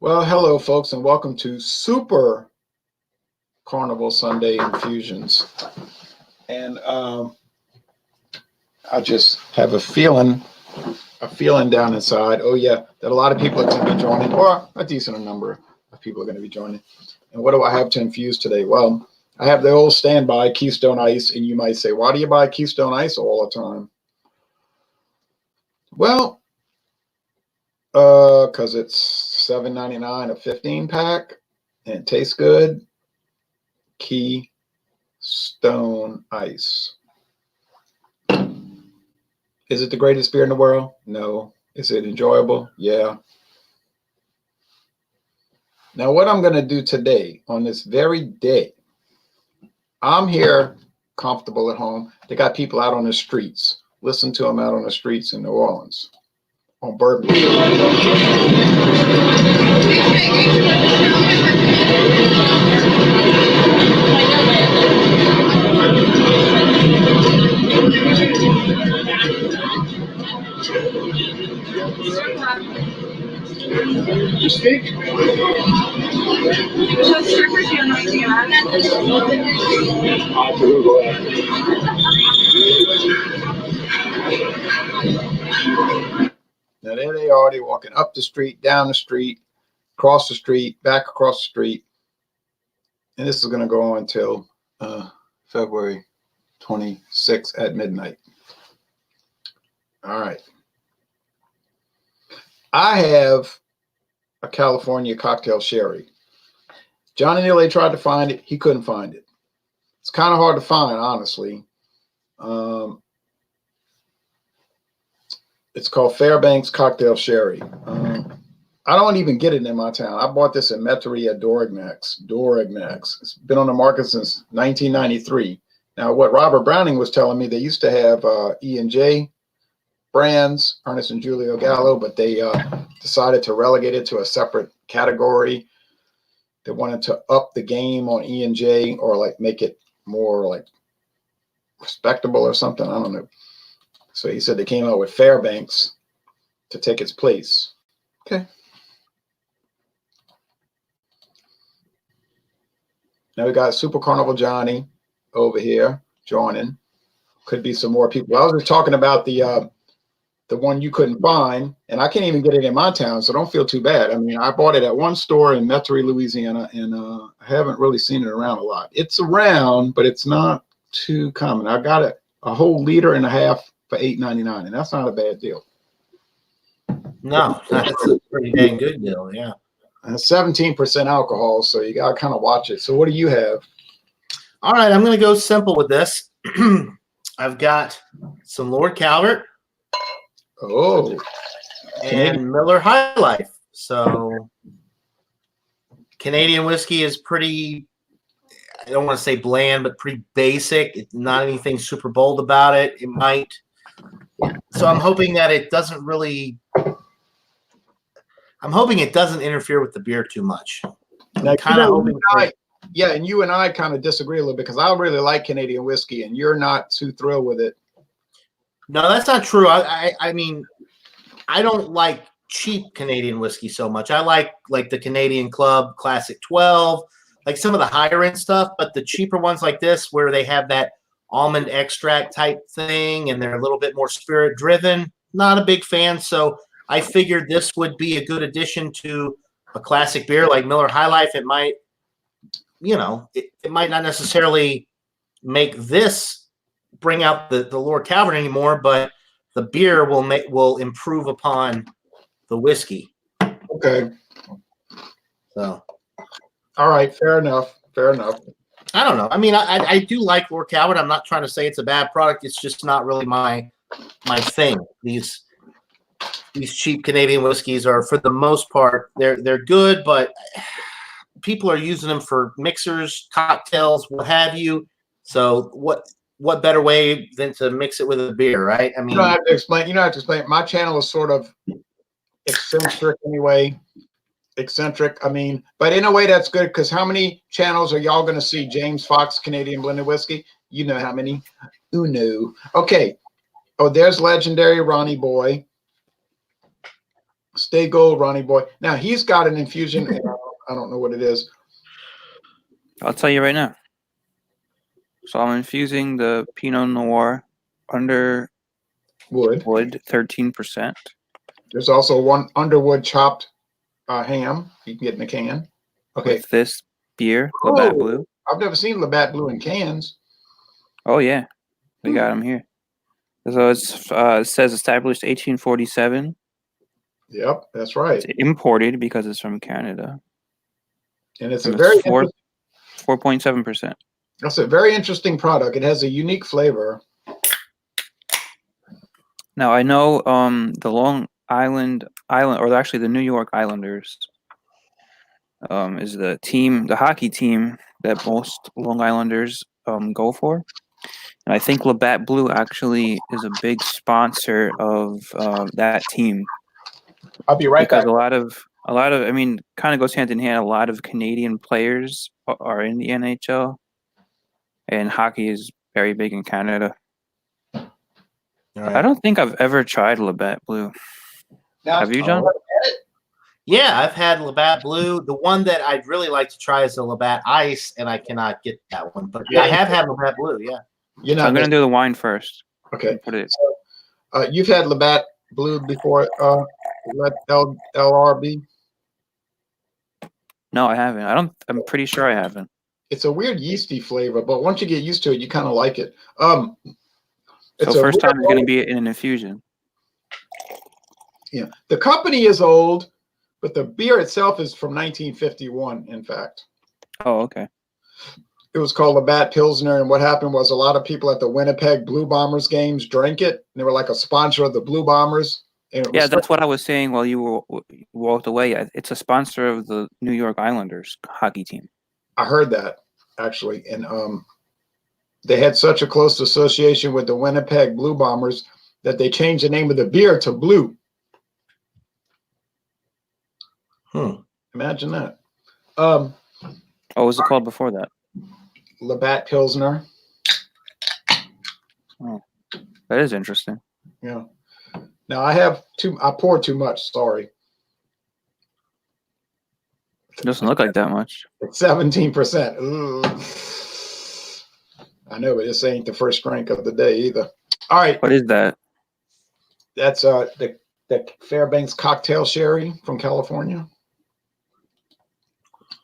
Well, hello, folks, and welcome to Super Carnival Sunday Infusions. And I just have a feeling down inside, oh yeah, that a lot of people are going to be joining, or a decent number of people are going to be joining. And what do I have to infuse today? Well, I have the old standby Keystone Ice, and you might say, why do you buy Keystone Ice all the time? Well, because it's $7.99 a 15-pack, and it tastes good. Keystone Ice. Is it the greatest beer in the world? No. Is it enjoyable? Yeah. Now, what I'm going to do today, on this very day, I'm here comfortable at home. They got people out on the streets. Listen to them out on the streets in New Orleans on Bourbon. You speak? Now there they are, they're walking up the street, down the street, across the street, back across the street. And this is going to go on until February 26th at midnight. All right. I have a California cocktail sherry. Johnny Neal tried to find it. He couldn't find it. It's kind of hard to find, honestly. It's called Fairbanks Cocktail Sherry. I don't even get it in my town. I bought this in Metairie at Dorignax. It's been on the market since 1993. Now, what Robert Browning was telling me, they used to have E&J brands, Ernest and Julio Gallo, but they decided to relegate it to a separate category. They wanted to up the game on E&J, or like make it more like respectable or something. I don't know. So he said they came out with Fairbanks to take its place. Okay. Now we got Super Carnival Johnny over here joining. Could be some more people. I was just talking about the one you couldn't find, and I can't even get it in my town, so don't feel too bad. I mean, I bought it at one store in Metairie, Louisiana, and I haven't really seen it around a lot. It's around, but it's not too common. I got it a whole liter and a half for $8.99, and that's not a bad deal. No, that's a pretty dang good deal, yeah. And 17% alcohol, so you got to kind of watch it. So what do you have? All right, I'm going to go simple with this. I've got some Lord Calvert. Oh. And Miller High Life. So Canadian whiskey is pretty, I don't want to say bland, but pretty basic. It's not anything super bold about it. It might. So I'm hoping that it doesn't really, I'm hoping it doesn't interfere with the beer too much. Now, kind of hoping. Yeah, and you and I kind of disagree a little bit, because I really like Canadian whiskey, and you're not too thrilled with it. No, that's not true. I mean, I don't like cheap Canadian whiskey so much. I like the Canadian Club Classic 12, like some of the higher end stuff, but the cheaper ones like this, where they have that almond extract type thing and they're a little bit more spirit driven, not a big fan. So I figured this would be a good addition to a classic beer like Miller High Life. It might, you know, it might not necessarily make this bring out the Lord Calvert anymore, but the beer will improve upon the whiskey. Okay. So, all right, fair enough. Fair enough. I don't know. I mean, I do like Lord Calvert. I'm not trying to say it's a bad product. It's just not really my thing. These cheap Canadian whiskeys are, for the most part, they're good, but people are using them for mixers, cocktails, what have you. So what better way than to mix it with a beer, right? I mean, you don't have to explain. You don't have to explain. My channel is sort of eccentric anyway. Eccentric. I mean, but in a way that's good, because how many channels are y'all going to see? James Fox Canadian Blended Whiskey. You know how many? Okay. Oh, there's legendary Ronnie Boy. Stay gold, Ronnie boy. Now he's got an infusion. And I don't know what it is. I'll tell you right now. So I'm infusing the Pinot Noir Underwood, Wood. 13%. There's also one Underwood chopped ham you can get in a can. Okay. With this beer, Labatt Blue. I've never seen Labatt Blue in cans. Oh yeah, we got them here. So it says established 1847. Yep, that's right. It's imported because it's from Canada. And it's a very 4.7%. That's a very interesting product. It has a unique flavor. Now I know the Long Island, or actually the New York Islanders, is the hockey team that most Long Islanders go for. And I think Labatt Blue actually is a big sponsor of that team. I'll be right back. Because a lot of, I mean, kind of goes hand in hand. A lot of Canadian players are in the NHL, and hockey is very big in Canada. Right. I don't think I've ever tried Labatt Blue. Now, have you, John? Yeah, I've had Labatt Blue. The one that I'd really like to try is the Labatt Ice, and I cannot get that one. But yeah, I have had Labatt Blue, yeah. So I'm going to do the wine first. Okay. Put it. So, you've had Labatt Blue before, LRB? No, I haven't. I'm pretty sure I haven't. It's a weird yeasty flavor, but once you get used to it, you kind of like it. So first time is going to be in an infusion. Yeah, the company is old, but the beer itself is from 1951. In fact. Oh, okay. It was called Labatt Pilsner, and what happened was a lot of people at the Winnipeg Blue Bombers games drank it. And they were like a sponsor of the Blue Bombers. Yeah, that's what I was saying while you walked away. It's a sponsor of the New York Islanders hockey team. I heard that actually, and they had such a close association with the Winnipeg Blue Bombers that they changed the name of the beer to Blue. Imagine that. What was it called before that? Labatt Pilsner. Oh, that is interesting. Yeah. Now I poured too much. Sorry. It doesn't look like that much. It's 17%. I know, but this ain't the first drink of the day either. All right. What is that? That's the Fairbanks Cocktail Sherry from California.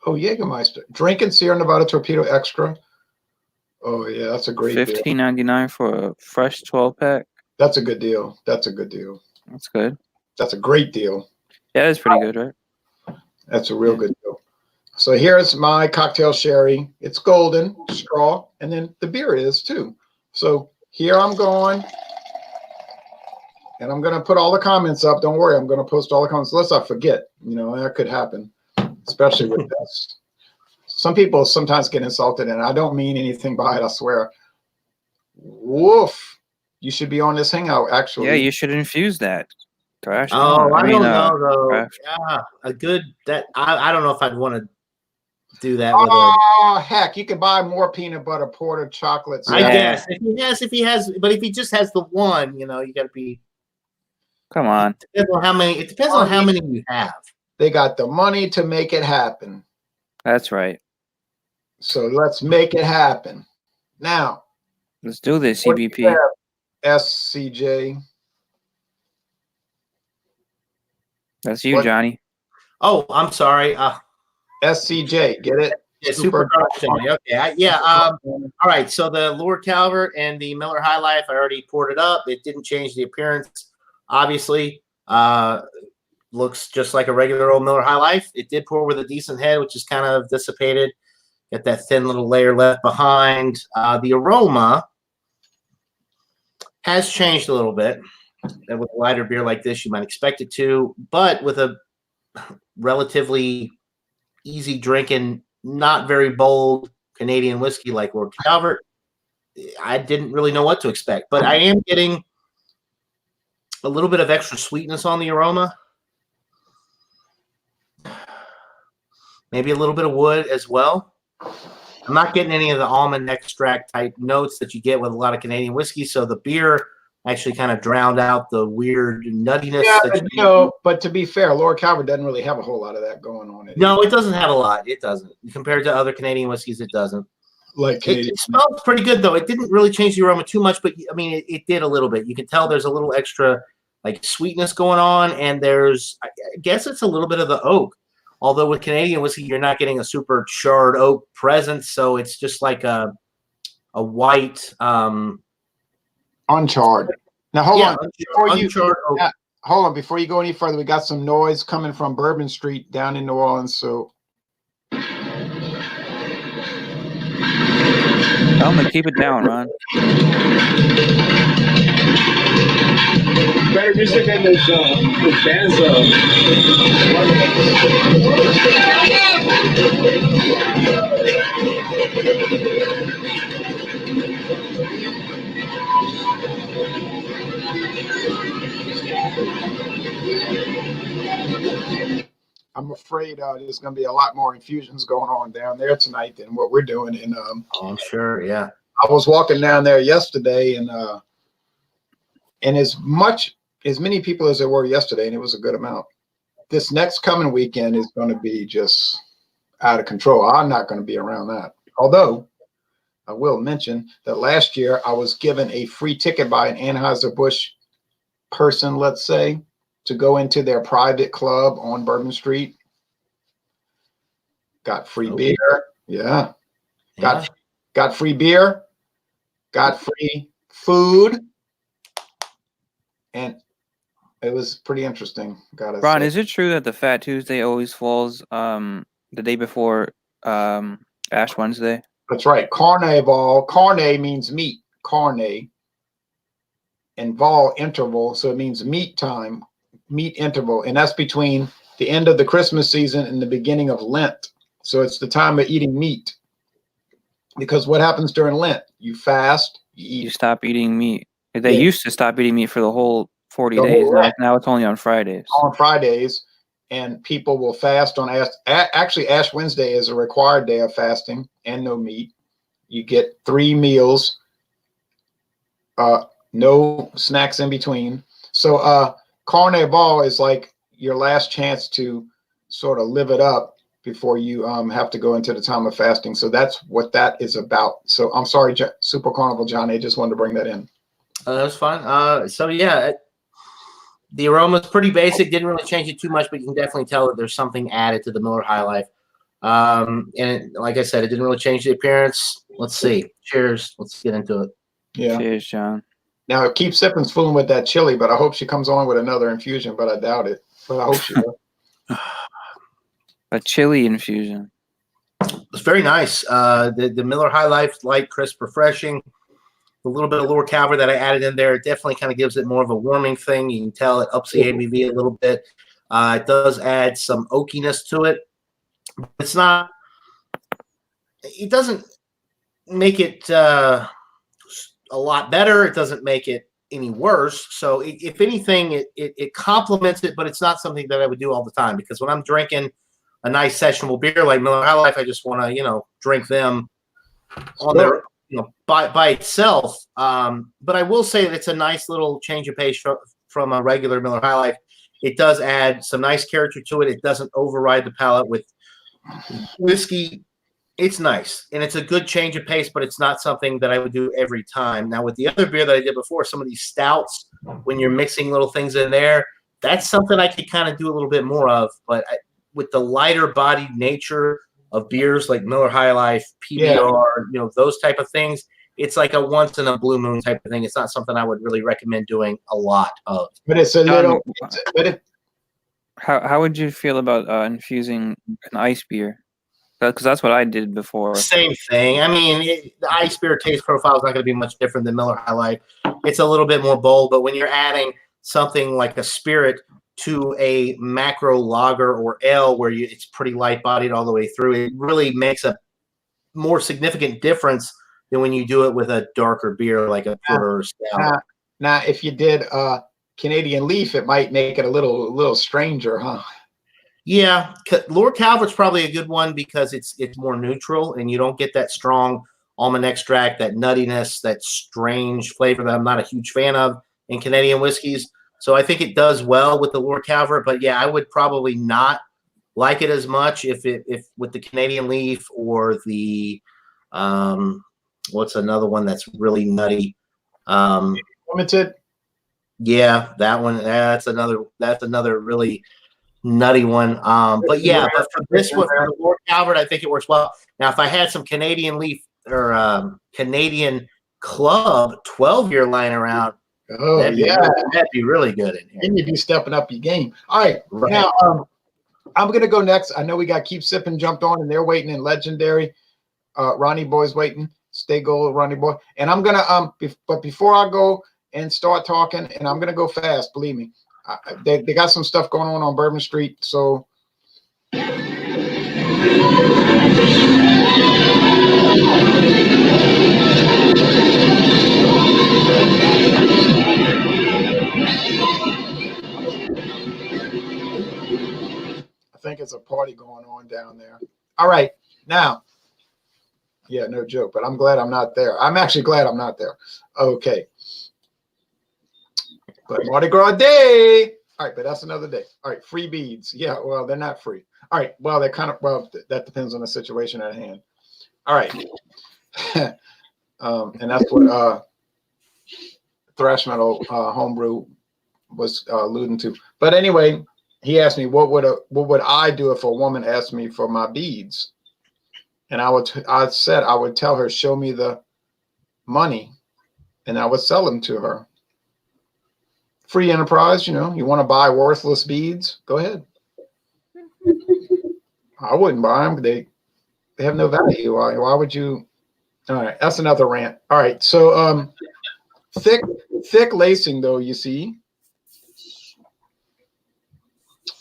Oh, Jägermeister. Drinking Sierra Nevada Torpedo Extra. Oh, yeah, that's a great deal. $15.99 for a fresh 12-pack. That's a good deal. That's a good deal. That's good. That's a great deal. Yeah, it's pretty good, right? That's a real good deal. So here's my cocktail sherry. It's golden, straw, and then the beer is too. So here I'm going, and I'm going to put all the comments up. Don't worry, I'm going to post all the comments. Unless I forget, that could happen, especially with this. Some people sometimes get insulted, and I don't mean anything by it, I swear. Woof. You should be on this hangout, actually. Yeah, you should infuse that. Gosh, I don't know, though. Yeah, I don't know if I'd want to do that with heck, you can buy more peanut butter porter chocolates. I guess. If he has, but if he just has the one, you got to be. Come on. It depends on how many you have. They got the money to make it happen. That's right. So let's make it happen. Now. Let's do this, CBP. SCJ. That's you, Johnny. Oh, I'm sorry. SCJ, get it? Yeah, super. Okay. All right. So the Lord Calvert and the Miller High Life, I already poured it up. It didn't change the appearance. Obviously, looks just like a regular old Miller High Life. It did pour with a decent head, which is kind of dissipated. Get that thin little layer left behind. The aroma has changed a little bit. And with a lighter beer like this, you might expect it to, but with a relatively easy drinking, not very bold Canadian whiskey like Lord Calvert, I didn't really know what to expect. But I am getting a little bit of extra sweetness on the aroma. Maybe a little bit of wood as well. I'm not getting any of the almond extract type notes that you get with a lot of Canadian whiskey. So the beer actually kind of drowned out the weird nuttiness. Yeah, that you know, but to be fair, Lord Calvert doesn't really have a whole lot of that going on. No, it doesn't have a lot. It doesn't. Compared to other Canadian whiskeys, it doesn't. Like Canadian. It smells pretty good, though. It didn't really change the aroma too much, but I mean, it did a little bit. You can tell there's a little extra like sweetness going on, and there's, I guess it's a little bit of the oak. Although with Canadian whiskey, you're not getting a super charred oak presence, so it's just like a white, uncharred. Now hold on, uncharred oak. Before you go any further, we got some noise coming from Bourbon Street down in New Orleans. So Tell them to keep it down, Ron. Better music than this bands. I'm afraid there's going to be a lot more infusions going on down there tonight than what we're doing. And oh, I'm sure, yeah. I was walking down there yesterday, and as many people as there were yesterday, and it was a good amount. This next coming weekend is going to be just out of control. I'm not going to be around that. Although I will mention that last year I was given a free ticket by an Anheuser-Busch person, let's say, to go into their private club on Bourbon Street. Got free beer. Yeah. Got free beer. Got free food. And it was pretty interesting. Ron, is it true that the Fat Tuesday always falls the day before Ash Wednesday? That's right. Carnival. Carne means meat. Carne. And vol, interval. So it means meat time. Meat interval, and that's between the end of the Christmas season and the beginning of Lent. So it's the time of eating meat, because what happens during Lent? You fast, you stop eating meat. They used to stop eating meat for the whole 40 days. Now it's only on Fridays. On Fridays, and people will fast on actually Ash Wednesday is a required day of fasting and no meat. You get 3 meals, no snacks in between. So Carnival is like your last chance to sort of live it up before you have to go into the time of fasting. So that's what that is about. So I'm sorry, Super Carnival John, I just wanted to bring that in. That's fine. So yeah, the aroma is pretty basic. Didn't really change it too much, but you can definitely tell that there's something added to the Miller High Life. And like I said, it didn't really change the appearance. Let's see. Cheers. Let's get into it. Yeah. Cheers, John. Now, Keep Sipping's fooling with that chili, but I hope she comes on with another infusion, but I doubt it. But I hope she will. A chili infusion. It's very nice. The Miller High Life, light, crisp, refreshing. A little bit of Lord Calvert that I added in there. It definitely kind of gives it more of a warming thing. You can tell it ups the ABV a little bit. It does add some oakiness to it. It's not – it doesn't make it a lot better. It doesn't make it any worse. So if anything, it complements it, but it's not something that I would do all the time, because when I'm drinking a nice sessionable beer like Miller High Life, I just want to, drink them on their, by itself. But I will say that it's a nice little change of pace from a regular Miller High Life. It does add some nice character to it. It doesn't override the palate with whiskey. It's nice, and it's a good change of pace, but it's not something that I would do every time. Now, with the other beer that I did before, some of these stouts, when you're mixing little things in there, that's something I could kind of do a little bit more of. But with the lighter bodied nature of beers like Miller High Life, PBR, those type of things, it's like a once in a blue moon type of thing. It's not something I would really recommend doing a lot of. But it's a little. How would you feel about infusing an ice beer? Because that's what I did before. Same thing. I mean, the ice beer taste profile is not going to be much different than Miller High Life. It's a little bit more bold, but when you're adding something like a spirit to a macro lager or ale where it's pretty light bodied all the way through, it really makes a more significant difference than when you do it with a darker beer like a porter or stout. Now, if you did Canadian Leaf, it might make it a little stranger, huh? Yeah, Lord Calvert's probably a good one because it's more neutral and you don't get that strong almond extract, that nuttiness, that strange flavor that I'm not a huge fan of. in Canadian whiskeys. So I think it does well with the Lord Calvert. But yeah, I would probably not like it as much if with the Canadian Leaf or the what's another one that's really nutty? Limited. Yeah, that one. That's another really nutty one. But yeah, but for this one, for the Lord Calvert, I think it works well. Now, if I had some Canadian Leaf or Canadian Club 12-year lying around, Oh that'd be really good in here. Then you'd be stepping up your game. All right. Right. Now I'm gonna go next. I know we got Keep Sipping jumped on and they're waiting in Legendary. Ronnie Boy's waiting. Stay gold, Ronnie Boy. And I'm gonna but before I go and start talking, and I'm gonna go fast, believe me. They got some stuff going on Bourbon Street, so I think it's a party going on down there. All right, now, yeah, no joke, but I'm glad I'm not there. I'm actually glad I'm not there. Okay. But Mardi Gras Day. All right, but that's another day. All right, free beads. Yeah, well, they're not free. All right, well, they're kind of, well, that depends on the situation at hand. All right. And that's what Thrash Metal Homebrew was alluding to. But anyway, he asked me, what would I do if a woman asked me for my beads? And I said I would tell her, show me the money, and I would sell them to her. Free enterprise, you know. You want to buy worthless beads? Go ahead. I wouldn't buy them. They have no value. Why would you? All right, that's another rant. All right, so thick lacing though, you see.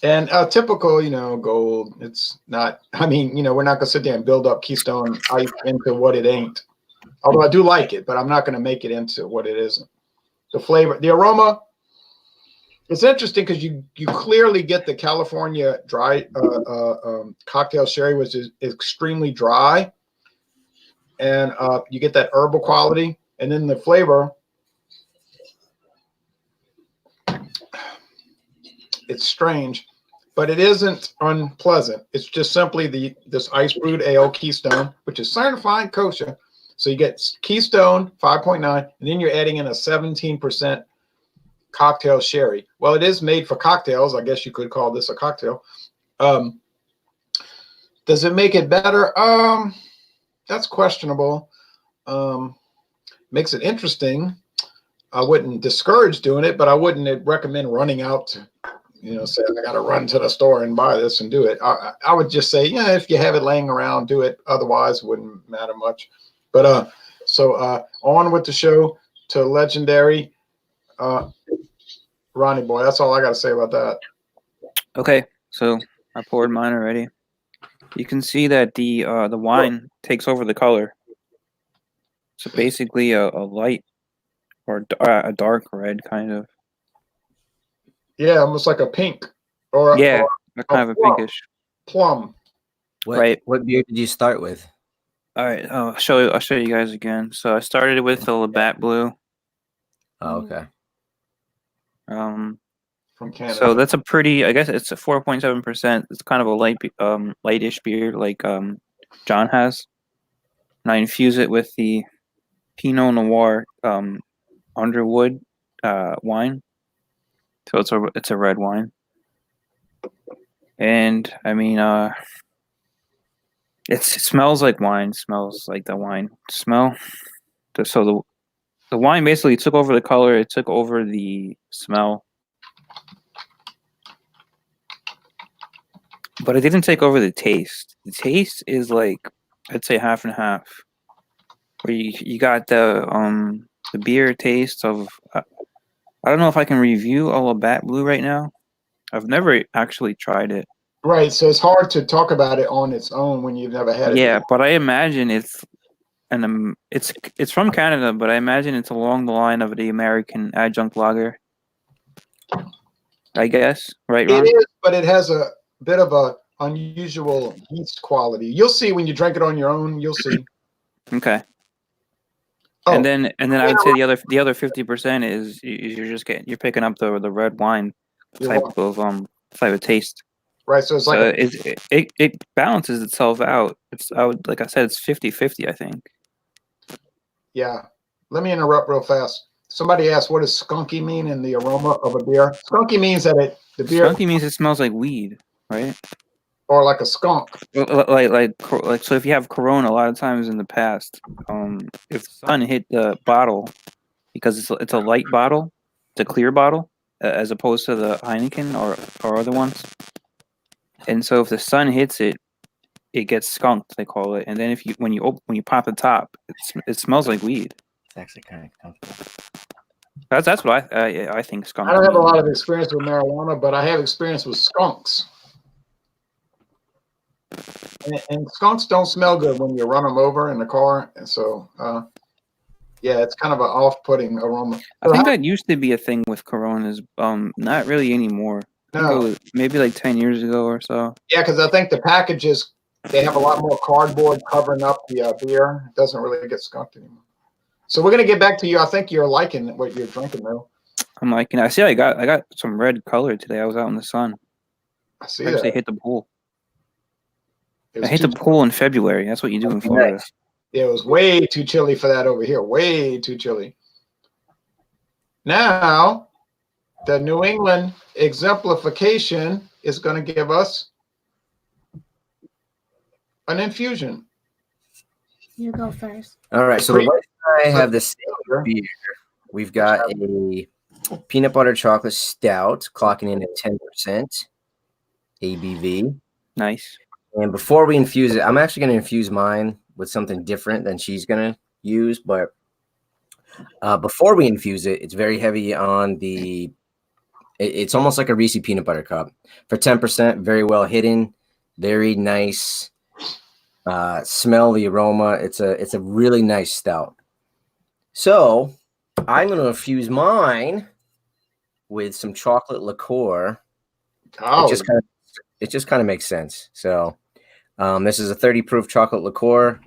And typical, you know, gold. It's not. I mean, you know, we're not gonna sit there and build up Keystone Ice into what it ain't. Although I do like it, but I'm not gonna make it into what it isn't. The flavor, the aroma. It's interesting because you clearly get the California dry cocktail sherry, which is extremely dry, and you get that herbal quality, and then the flavor. It's strange, but it isn't unpleasant. It's just simply this ice brewed ale Keystone, which is certified kosher. So you get Keystone 5.9, and then you're adding in a 17% cocktail sherry. Well, it is made for cocktails. I guess you could call this a cocktail. Does it make it better? That's questionable. Makes it interesting. I wouldn't discourage doing it, but I wouldn't recommend running out to, you know, say I got to run to the store and buy this and do it. I would just say, yeah, if you have it laying around, do it. Otherwise, it wouldn't matter much. But so on with the show to Legendary. Ronnie Boy, that's all I got to say about that. Okay, so I poured mine already. You can see that the wine takes over the color. So basically a light or a dark red kind of. Yeah, almost like a pink or Yeah, or kind of a pinkish. plum. Right. What beer did you start with? All right, I'll show you guys again. So I started with the Labatt Blue. Oh, okay. From Canada. So that's a pretty. I guess it's a 4.7%. It's kind of a lightish beer, like John has. And I infuse it with the Pinot Noir Underwood wine. So it's a red wine. And I mean, it smells like wine. Smells like the wine smell. So the wine basically took over the color. It took over the smell. But it didn't take over the taste. The taste is like, I'd say half and half. Where you got the beer taste of, I don't know if I can review a Labatt Blue right now. I've never actually tried it. Right, so it's hard to talk about it on its own when you've never had it. Yeah, but I imagine it's from Canada, but I imagine it's along the line of the American adjunct lager. I guess, right, Ron? It is, but it has a bit of a unusual yeast quality. You'll see when you drink it on your own. You'll see. Okay. Oh, and then I would say the other 50% is you're picking up the red wine You're type welcome. of taste. right. So it's like So it balances itself out. Like I said, it's 50-50, I think. yeah. Let me interrupt real fast. Somebody asked, what does skunky mean in the aroma of a beer? Skunky means that the beer, Skunky means it smells like weed, right? or like a skunk. Like so if you have Corona, a lot of times in the past, if the sun hit the bottle, because it's a light bottle, it's a clear bottle, as opposed to the Heineken or other ones. And so if the sun hits it, it gets skunked, they call it. And then when you pop the top, it smells like weed. It's actually kind of comfortable. That's what I think skunk. I don't have a means. lot of experience with marijuana, but I have experience with skunks. And skunks don't smell good when you run them over in the car. And so, yeah, it's kind of an off-putting aroma. I think that used to be a thing with Coronas. Not really anymore. I think it was maybe like 10 years ago or so. Yeah, because I think the packages, they have a lot more cardboard covering up the beer. It doesn't really get skunked anymore. So we're gonna get back to you. I think you're liking what you're drinking, though. I'm liking it. I see. I got some red color today. I was out in the sun. I see I actually that. hit the pool. It was I hit too the pool in February. That's what you do in Florida. Yeah, it was way too chilly for that over here. Way too chilly. Now, the New England exemplification is going to give us an infusion. You go first. All right. So the wife and I have the same beer. We've got a peanut butter chocolate stout, clocking in at 10% ABV. Nice. And before we infuse it, I'm actually going to infuse mine with something different than she's going to use. But before we infuse it, it's very heavy on it's almost like a Reese peanut butter cup. For 10%, very well hidden, very nice. Smell the aroma. It's a really nice stout. So I'm going to infuse mine with some chocolate liqueur. Oh, It just kind of makes sense. So this is a 30 proof chocolate liqueur.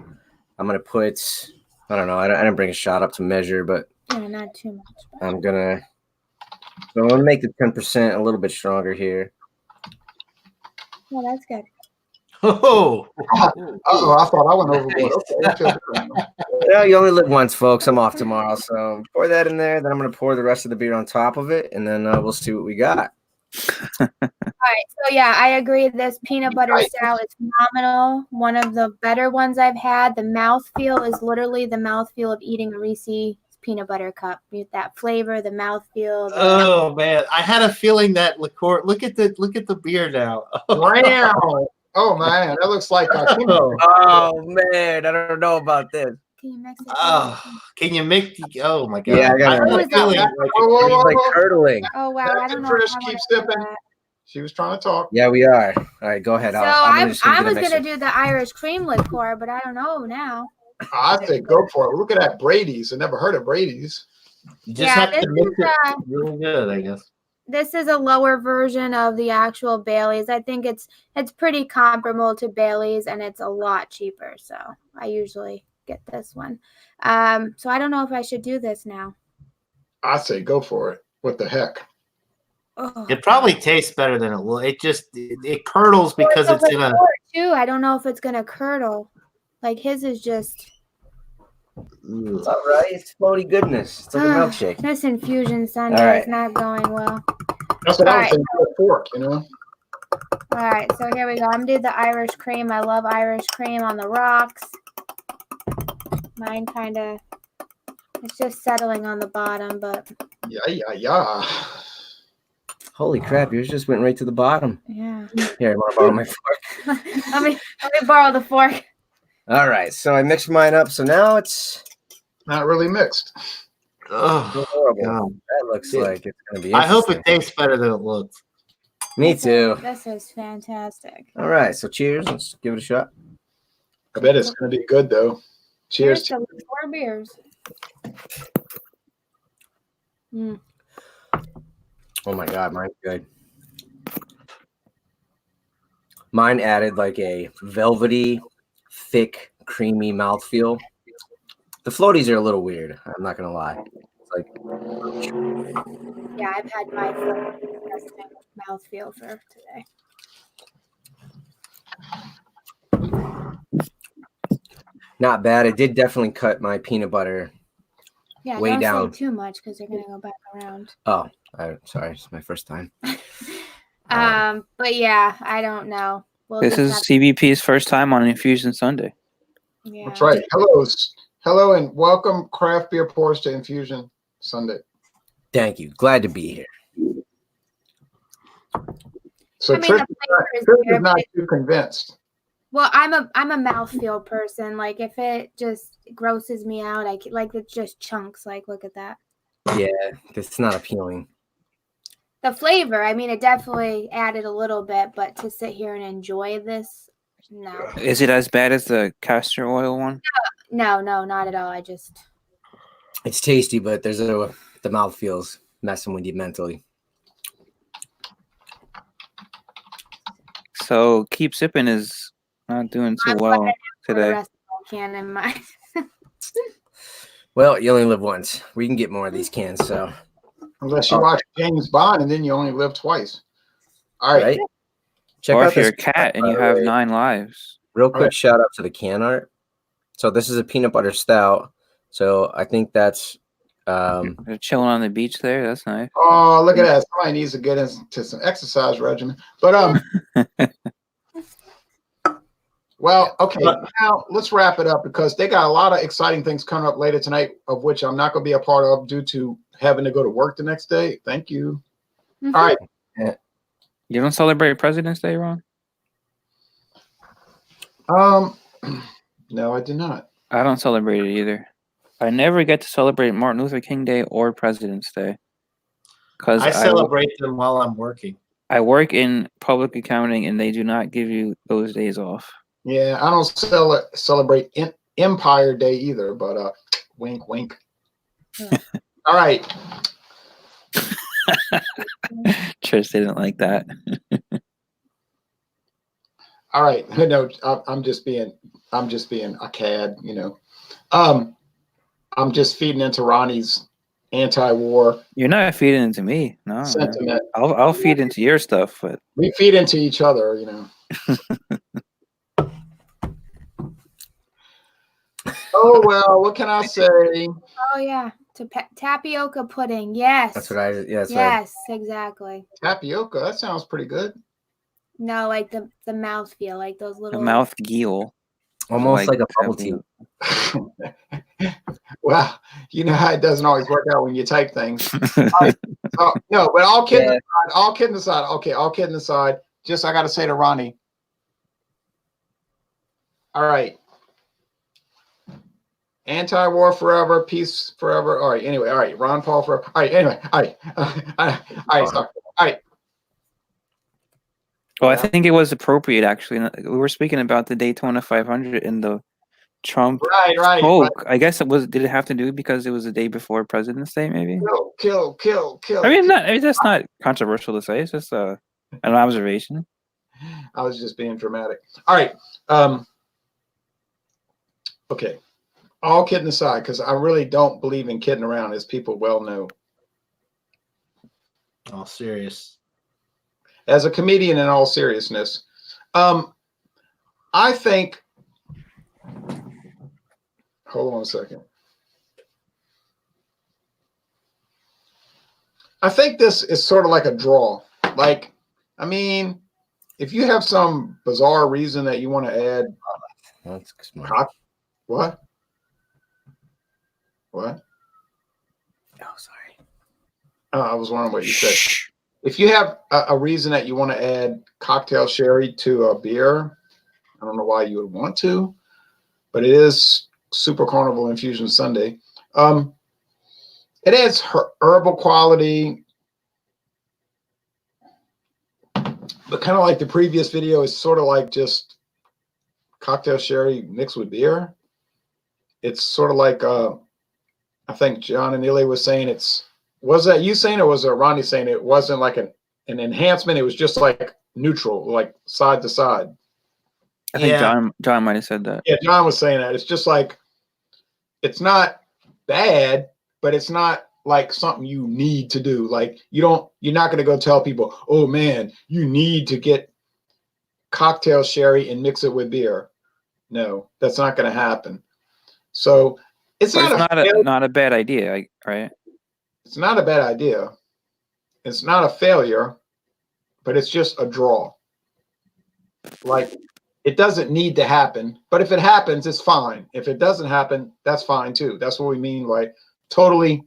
I'm going to put, I don't know. I didn't bring a shot up to measure, but Yeah, not too much. I'm going to make the 10% a little bit stronger here. Well, that's good. Oh, I thought I went overboard. Okay. Yeah, you only live once, folks. I'm off tomorrow. So pour that in there. Then I'm going to pour the rest of the beer on top of it. And then we'll see what we got. All right, so yeah, I agree. This peanut butter stout is phenomenal. One of the better ones I've had. The mouthfeel is literally the mouthfeel of eating a Reese peanut butter cup. With that flavor, the mouthfeel. oh man! I had a feeling that liqueur. Look at the beer now. Wow. Oh man, that looks like Oh man, I don't know about this. Can you mix it? Can you make? Oh my god! Yeah, I got had a it. feeling. It's like curdling. Oh wow, I don't know. Chris, if I keep wanna sipping. do that. She was trying to talk. Yeah, we are. All right, go ahead. So I'm I just gonna was get a gonna mixer. do the Irish cream liqueur, but I don't know now. I say go for it. Look at that Brady's. I never heard of Brady's. You just Yeah, have this to mix is it really good, I guess. this is a lower version of the actual Bailey's. I think it's pretty comparable to Bailey's, and it's a lot cheaper. So I usually get this one. So I don't know if I should do this now. I say go for it. What the heck? Oh. It probably tastes better than it will. It just it curdles because it's in a. Too. I don't know if it's gonna curdle. Like his is just. It's all right. It's floaty goodness. It's like a milkshake. This infusion Sunday is not going well. That's what I was All thinking. With pork, you know. All right, so here we go. I'm doing the Irish cream. I love Irish cream on the rocks. Mine kind of, it's just settling on the bottom, but Yeah. Holy crap! Yours just went right to the bottom. yeah. Here, I want to borrow my fork. let me borrow the fork. All right, so I mixed mine up. So now it's Not really mixed. Oh, horrible. God. That looks like it's gonna be. I hope it interesting. tastes better than it looks. Me too. This is fantastic. All right, so cheers. Let's give it a shot. I bet it's going to be good though. Cheers. Here's the 4 beers. Mm. Oh my god, mine's good. Mine added like a velvety, thick, creamy mouthfeel. The floaties are a little weird. I'm not gonna lie. It's like Yeah, I've had my mouthfeel for today. not bad. It did definitely cut my peanut butter. Yeah, Way don't down. say too much because they're gonna go back around. Oh, sorry, it's my first time. But yeah, I don't know. We'll This just is have- CBP's first time on Infusion Sunday. yeah. That's right. Hello, and welcome, craft beer pours to Infusion Sunday. Thank you. Glad to be here. So I mean, Trish the flavor is is there, not but too convinced. well, I'm a mouthfeel person. Like if it just grosses me out, like it's just chunks. Like look at that. Yeah, it's not appealing. The flavor, I mean, it definitely added a little bit, but to sit here and enjoy this, no, Is it as bad as the castor oil one? no, not at all. It's tasty, but the mouth feels messing with you mentally. So Keep Sipping is not doing too well For the today. rest of my can in my Well, you only live once. We can get more of these cans, so Unless you watch James Bond and then you only live twice. All right. right. Check Or out if you're a this cat and you by the have way. 9 lives. Real quick right. shout out to the can art. So this is a peanut butter stout. So I think that's They're chilling on the beach there. That's nice. Oh, look at that. Somebody needs to get into some exercise regimen. But well, okay. Now let's wrap it up because they got a lot of exciting things coming up later tonight, of which I'm not going to be a part of due to having to go to work the next day. Thank you. Mhm. All right. You don't celebrate President's Day, Ron? No, I did not. I don't celebrate it either. I never get to celebrate Martin Luther King Day or President's Day. Because I celebrate them while I'm working. I work in public accounting and they do not give you those days off. Yeah, I don't celebrate Empire Day either, but wink, wink. All right. Trish didn't like that. All right. No, I'm just being a cad, you know. I'm just feeding into Ronnie's anti-war You're not feeding into me. No, man. sentiment. I'll feed into your stuff, but We feed into each other, you know. Oh well, what can I say? Oh yeah, tapioca pudding. Yes. that's what I Yes, exactly. Tapioca. That sounds pretty good. No, like the mouthfeel, like those the little mouth geel. almost like a bubble tea. Well, you know how it doesn't always work out when you type things. No, but all kidding aside, okay, all kidding aside, just I got to say to Ronnie. All right. Anti-war forever, peace forever. All right. Anyway, all right. Ron Paul forever. All right. Anyway, all right. All right. Sorry. All right. Well, I think it was appropriate actually. We were speaking about the Daytona 500 and the Trump Right. smoke. I guess it was. Did it have to do because it was the day before President's Day? Maybe. Kill. I mean, that's not controversial to say. It's just an observation. I was just being dramatic. All right. Okay. All kidding aside, because I really don't believe in kidding around, as people well know. All serious. As a comedian, in all seriousness, I think. Hold on a second. I think this is sort of like a draw. Like, I mean, if you have some bizarre reason that you want to add, That's smart. What? Oh, sorry. I was wondering what you said. If you have a reason that you want to add cocktail sherry to a beer, I don't know why you would want to, but it is Super Carnival Infusion Sunday. It adds herbal quality, but kind of like the previous video, is sort of like just cocktail sherry mixed with beer. It's sort of like I think John and Neely was saying was that you saying, or was it Ronnie saying it wasn't like an enhancement? It was just like neutral, like side to side. I think John might have said that. Yeah, John was saying that. It's just like it's not bad, but it's not like something you need to do. Like you're not going to go tell people, oh man, you need to get cocktail sherry and mix it with beer. No, that's not going to happen. So it's But not it's not a bad idea, right? It's not a bad idea. It's not a failure, but it's just a draw. Like it doesn't need to happen, but if it happens, it's fine. If it doesn't happen, that's fine too. That's what we mean, like totally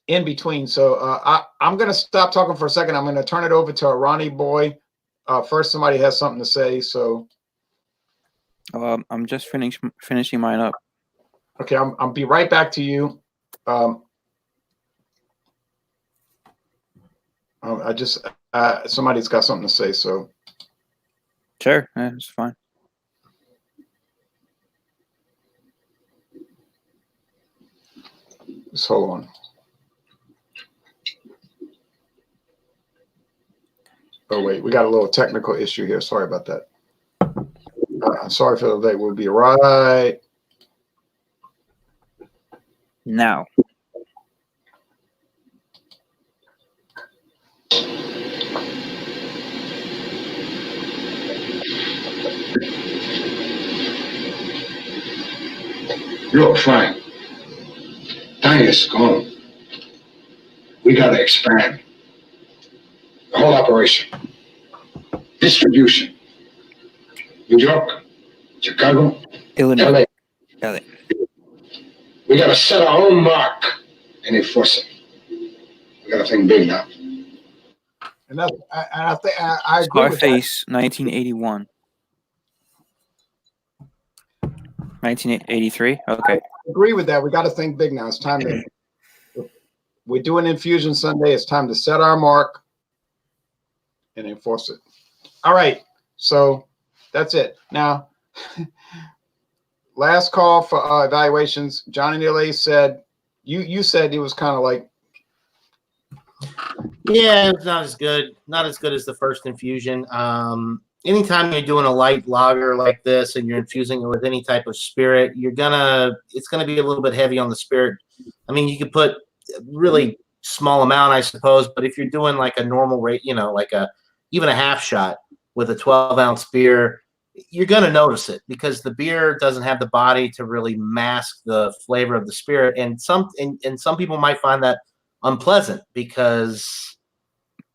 in between. So I'm going to stop talking for a second. I'm going to turn it over to Ronnie Boy. First, somebody has something to say. So I'm just finishing mine up. okay, I'll be right back to you. I just somebody's got something to say. So Sure, it's fine. just hold on. Oh wait, we got a little technical issue here. Sorry about that. Sorry for the delay. We'll be right Now. Look, Frank, Dinah's gone. We gotta expand the whole operation. Distribution. New York, Chicago, Illinois. LA. We gotta set our own mark and enforce it. We gotta think big now. And that's, I think I agree with that. Scarface, 1981. 1983. Okay. I agree with that. We got to think big now. It's time to. We're doing Infusion Sunday. It's time to set our mark and enforce it. All right. So that's it. Now, last call for evaluations. Johnny Neal said you said it was kind of like. Yeah, it's not as good. Not as good as the first infusion. Anytime you're doing a light lager like this and you're infusing it with any type of spirit, it's gonna be a little bit heavy on the spirit. I mean, you could put a really small amount, I suppose, but if you're doing like a normal rate, like even a half shot with a 12-ounce beer, you're gonna notice it because the beer doesn't have the body to really mask the flavor of the spirit, and some people might find that unpleasant because.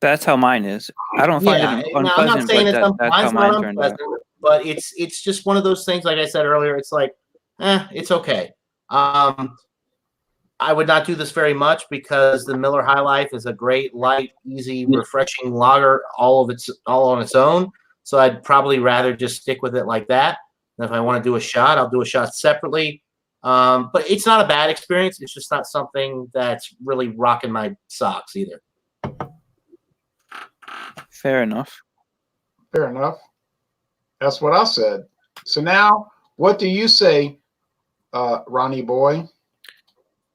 That's how mine is. I don't find it unpleasant, I'm not saying but that's how mine turned out. But it's just one of those things. Like I said earlier, it's like, it's okay. I would not do this very much because the Miller High Life is a great, light, easy, refreshing lager, all on its own. So I'd probably rather just stick with it like that. And if I want to do a shot, I'll do a shot separately. But it's not a bad experience. It's just not something that's really rocking my socks either. Fair enough. Fair enough. That's what I said. So now, what do you say, Ronnie Boy?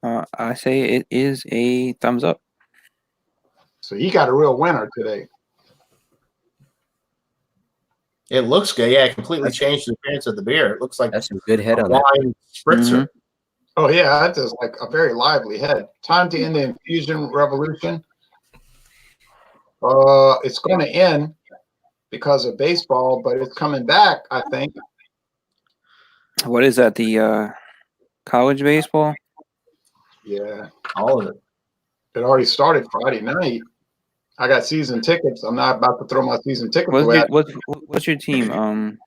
I say it is a thumbs up. So he got a real winner today. It looks good. Yeah, it completely changed the appearance of the beer. It looks like That's some good head on that. wine spritzer. Mm-hmm. Oh yeah, that is like a very lively head. Time to end the infusion revolution. It's going to end because of baseball, but it's coming back, I think. What is that? The college baseball? Yeah, All of it. it already started Friday night. I got season tickets. I'm not about to throw my season tickets away. What's your team?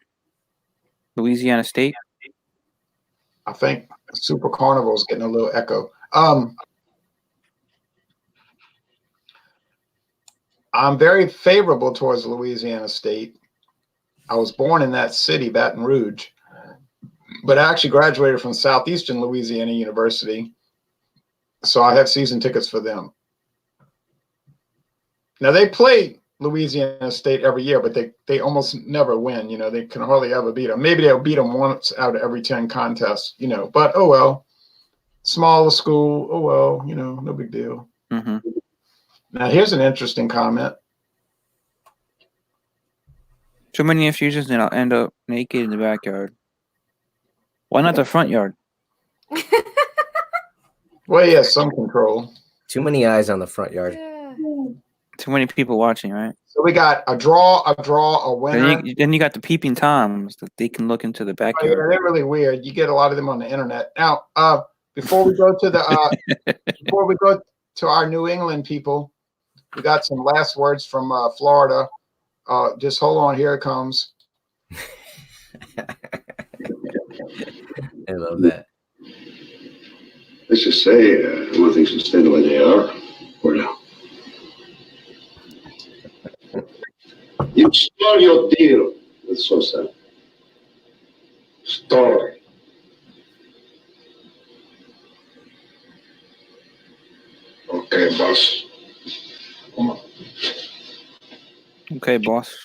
Louisiana State? I think Super Carnival is getting a little echo. I'm very favorable towards Louisiana State. I was born in that city, Baton Rouge, but I actually graduated from Southeastern Louisiana University, so I have season tickets for them. Now, they play Louisiana State every year, but they almost never win. They can hardly ever beat them. Maybe they'll beat them once out of every 10 contests, but oh well. Smaller school, oh well, no big deal. Mm-hmm. Now, here's an interesting comment. Too many infusions and I'll end up naked in the backyard. Why not the front yard? Well, yeah, some control. Too many eyes on the front yard. Too many people watching, right? So we got a draw, a winner. Then you got the peeping toms that they can look into the Oh, yeah, backyard. they're really weird. You get a lot of them on the internet. Now, before we go to our New England people, we got some last words from Florida. Just hold on, here it comes. I love that. Let's just say, I want things to stay the way they are for now. You stole your deal with Sosa. Stole it. Okay, boss. Come on. Okay, boss.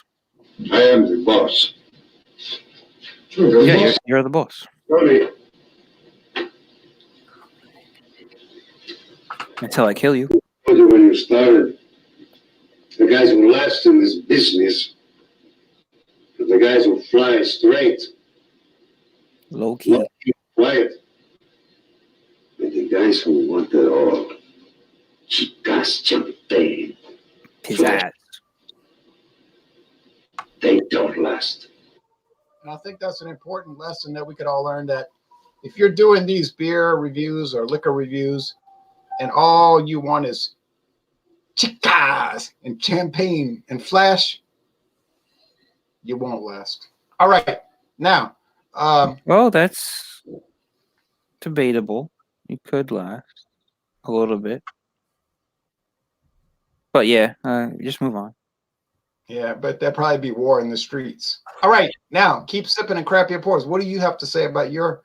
I am the boss. Yeah, you're the boss. Tony, Until I kill you. when you started, the guys who last in this business, the guys who fly straight, Low key. quiet, and the guys who want it all, chicas, champagne, Pizzazz. they don't last. And I think that's an important lesson that we could all learn, that if you're doing these beer reviews or liquor reviews and all you want is chicas and champagne and flash, you won't last. All right. Now, Well, that's debatable. You could last a little bit. But yeah, just move on. yeah, but there'll probably be war in the streets. All right. Now, keep sipping and crap your pores. What do you have to say about your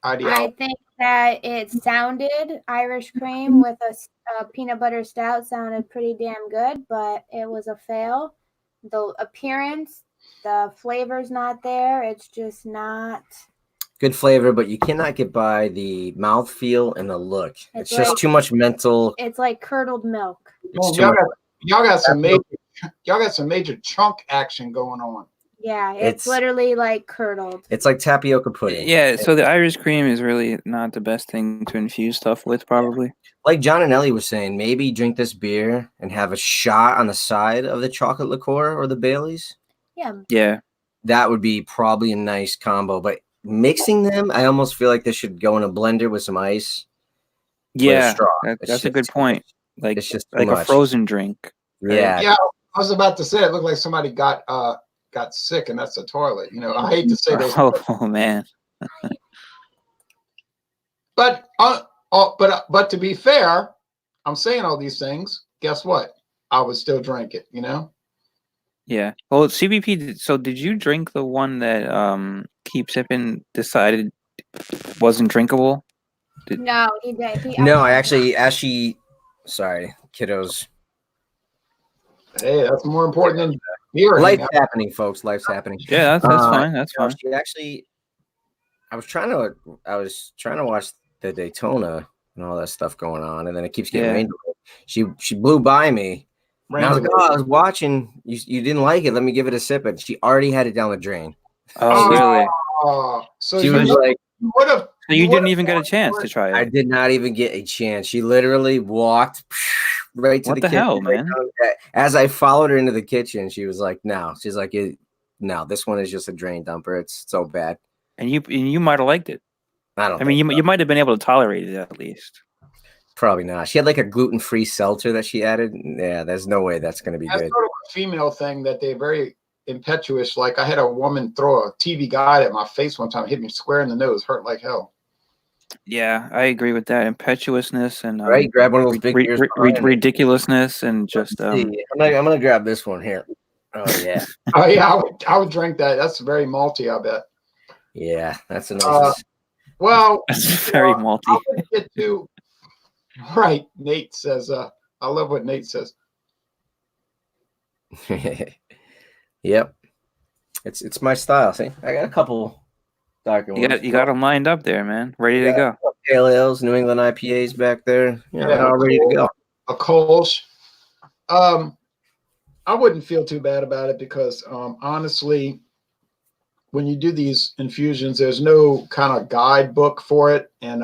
idea? I think that it sounded Irish cream with a peanut butter stout sounded pretty damn good, but it was a fail. The appearance, the flavor's not there. It's just not. Good flavor, but you cannot get by the mouthfeel and the look. It's just like- too much mental. It's like curdled milk. It's too y'all much. got some major chunk action going on. Yeah, It's- it's literally like curdled. It's like tapioca pudding. Yeah, so the Irish cream is really not the best thing to infuse stuff with, probably. Like John and Ellie was saying, maybe drink this beer and have a shot on the side of the chocolate liqueur or the Baileys. Yeah. Yeah. That would be probably a nice combo. But mixing them, I almost feel like they should go in a blender with some ice. Yeah, straw. that's It's a good just- point. Like it's just too like a much. frozen drink. Yeah. Yeah, I was about to say it looked like somebody got sick, and that's the toilet. You know, I hate to say this, Oh man. but to be fair, I'm saying all these things. Guess what? I would still drink it. You know. Yeah. Well, CBP. So, did you drink the one that Keep Sipping decided wasn't drinkable? No, he did. No, I actually, sorry, kiddos. Hey, that's more important than beer. Life's happening, folks. Life's happening. Yeah, that's fine. That's No, fine. she actually, I was trying to watch the Daytona and all that stuff going on, and then it keeps getting Yeah. rained away. She blew by me. And I was like, oh, I was watching. You didn't like it. Let me give it a sip. And she already had it down the drain. Oh, really? So She you was like, would have. So you didn't even get a chance to try I it. did not even get a chance. She literally walked right to What the the kitchen. hell, man? As I followed her into the kitchen, she was like, no. She's like, no, this one is just a drain dumper. It's so bad. And you might have liked it. I don't I mean, think you might have been able to tolerate it at least. probably not. She had like a gluten-free seltzer that she added. Yeah, there's no way that's going to be That's good. sort of a female thing that they're very impetuous. Like I had a woman throw a TV guide at my face one time, hit me square in the nose, hurt like hell. Yeah, I agree with that. Impetuousness and Right? Grab one of those big beers. behind me. ridiculously and just Let's see. I'm gonna grab this one here. Oh yeah, Oh yeah, I would drink that. That's very malty, I bet. yeah. That's a nice. Well, that's very I malty. wouldn't get too right. Nate says, I love what Nate says. Yep, it's my style. See, I got a couple darker ones. You got them lined up there, man. Ready to go. Pale ales, New England IPAs back there. Yeah, Yeah. all ready to go. A Kolsch. I wouldn't feel too bad about it because honestly, when you do these infusions, there's no kind of guidebook for it, and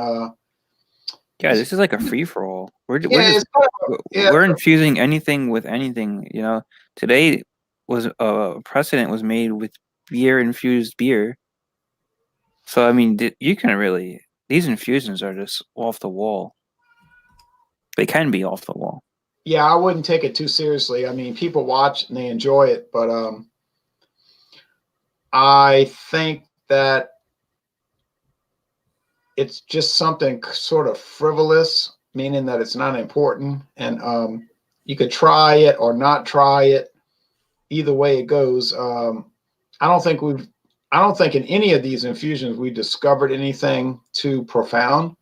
Yeah, this is like a free for all. We're yeah, just it's kind of, yeah, we're infusing anything with anything. You know, today was precedent was made with beer infused beer. So I mean, you can really these infusions are just off the wall. They can be off the wall. yeah. I wouldn't take it too seriously. I mean, people watch and they enjoy it, but I think that it's just something sort of frivolous, meaning that it's not important, and you could try it or not try it. Either way it goes. I don't think in any of these infusions we discovered anything too profound.